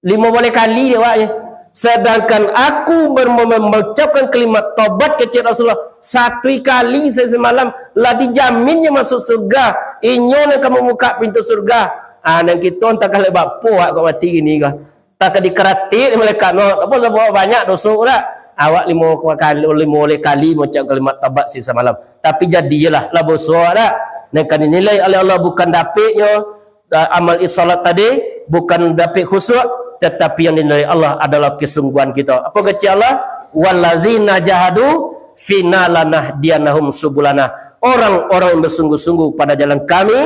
5 boleh kali dia waknya. Sedangkan aku mengucapkan kalimat taubat kepada Rasulullah 1 kali semalam, lah dijaminnya masuk surga. Inyo nak kamu buka pintu surga. Nang kita tak kale bapak kau mati gini kah. Tak dikerati malaikat no. Apa sebab banyak dosa dah. Awak 5 kali macam kalimat tabat sisa malam. Tapi jadilah lah dosa dah. Nang kan dinilai oleh Allah bukan dapatnya amal salat tadi, bukan dapat khusyuk, tetapi yang dinilai Allah adalah kesungguhan kita. Apa kata Allah? Wallazina jahadu fina lanahdiyanahum subulana. Orang-orang yang bersungguh-sungguh pada jalan kami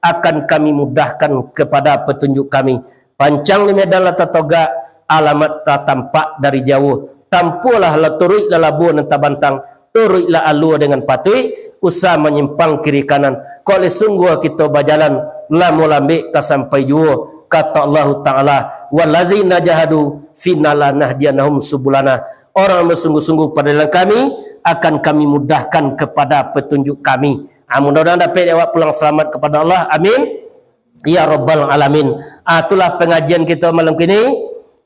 akan kami mudahkan kepada petunjuk kami. Pancang di medan la tatoga alamat tak tampak dari jauh. Tampulah la turui la labu dan tabantang, turui la alu dengan patui, usah menyimpang kiri kanan. Kau le sungguh kita berjalan la mulambi ka sampai jauh. Kata Allah Taala, wallazina jahadu fina lanahdiyanahum subulana. Orang bersungguh-sungguh pada jalan kami akan kami mudahkan kepada petunjuk kami. Mudah-mudahan dapat awak pulang selamat kepada Allah. Amin. Ya Rabbal Alamin. Itulah pengajian kita malam kini.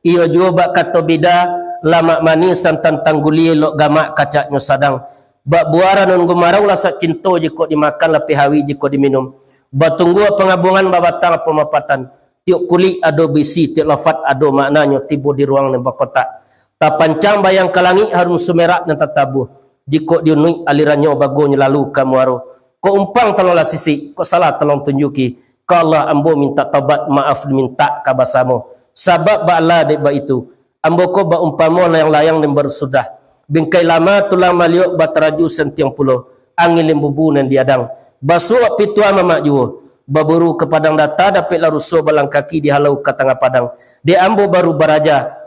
Ia juga kata bida lama manisan tentang guli lok gamak kacaknya sadang. Bak buaran nun gumarau lasak cinta jika dimakan lebih hawi jika diminum. Batunggu pengabungan babatang pemapatan. Tiuk kulit ado bisi, tiuk lafat ado maknanya tibu di ruang lembah kotak. Tak pancang bayang kalangi harum sumerak dan tatabuh. Jika diunui alirannya bagonya lalu kamuaro. Kau umpang tolonglah sisi, kau salah tolong tunjuki. Kau Allah ambo minta taubat maaf minta kabasamu. Sabab ba'ala dek ba itu. Ambo ko ba umpamo layang-layang dan bersudah. Bingkai lama tulang maliuk bateraju sentiang pulau. Angin lembubu dan diadang. Basuh pitua mamak juo. Baburu ke padang data dapat laruso balang kaki dihalau ke tengah padang. Di ambo baru baraja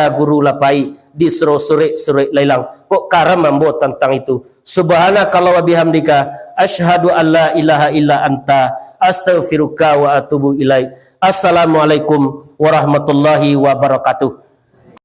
guru lapai di surik lailang. Kok karam ambo tentang itu. Subhanaka wa bihamdika asyhadu an la ilaha illa anta astaghfiruka wa atubu ilaik. Assalamualaikum warahmatullahi wabarakatuh.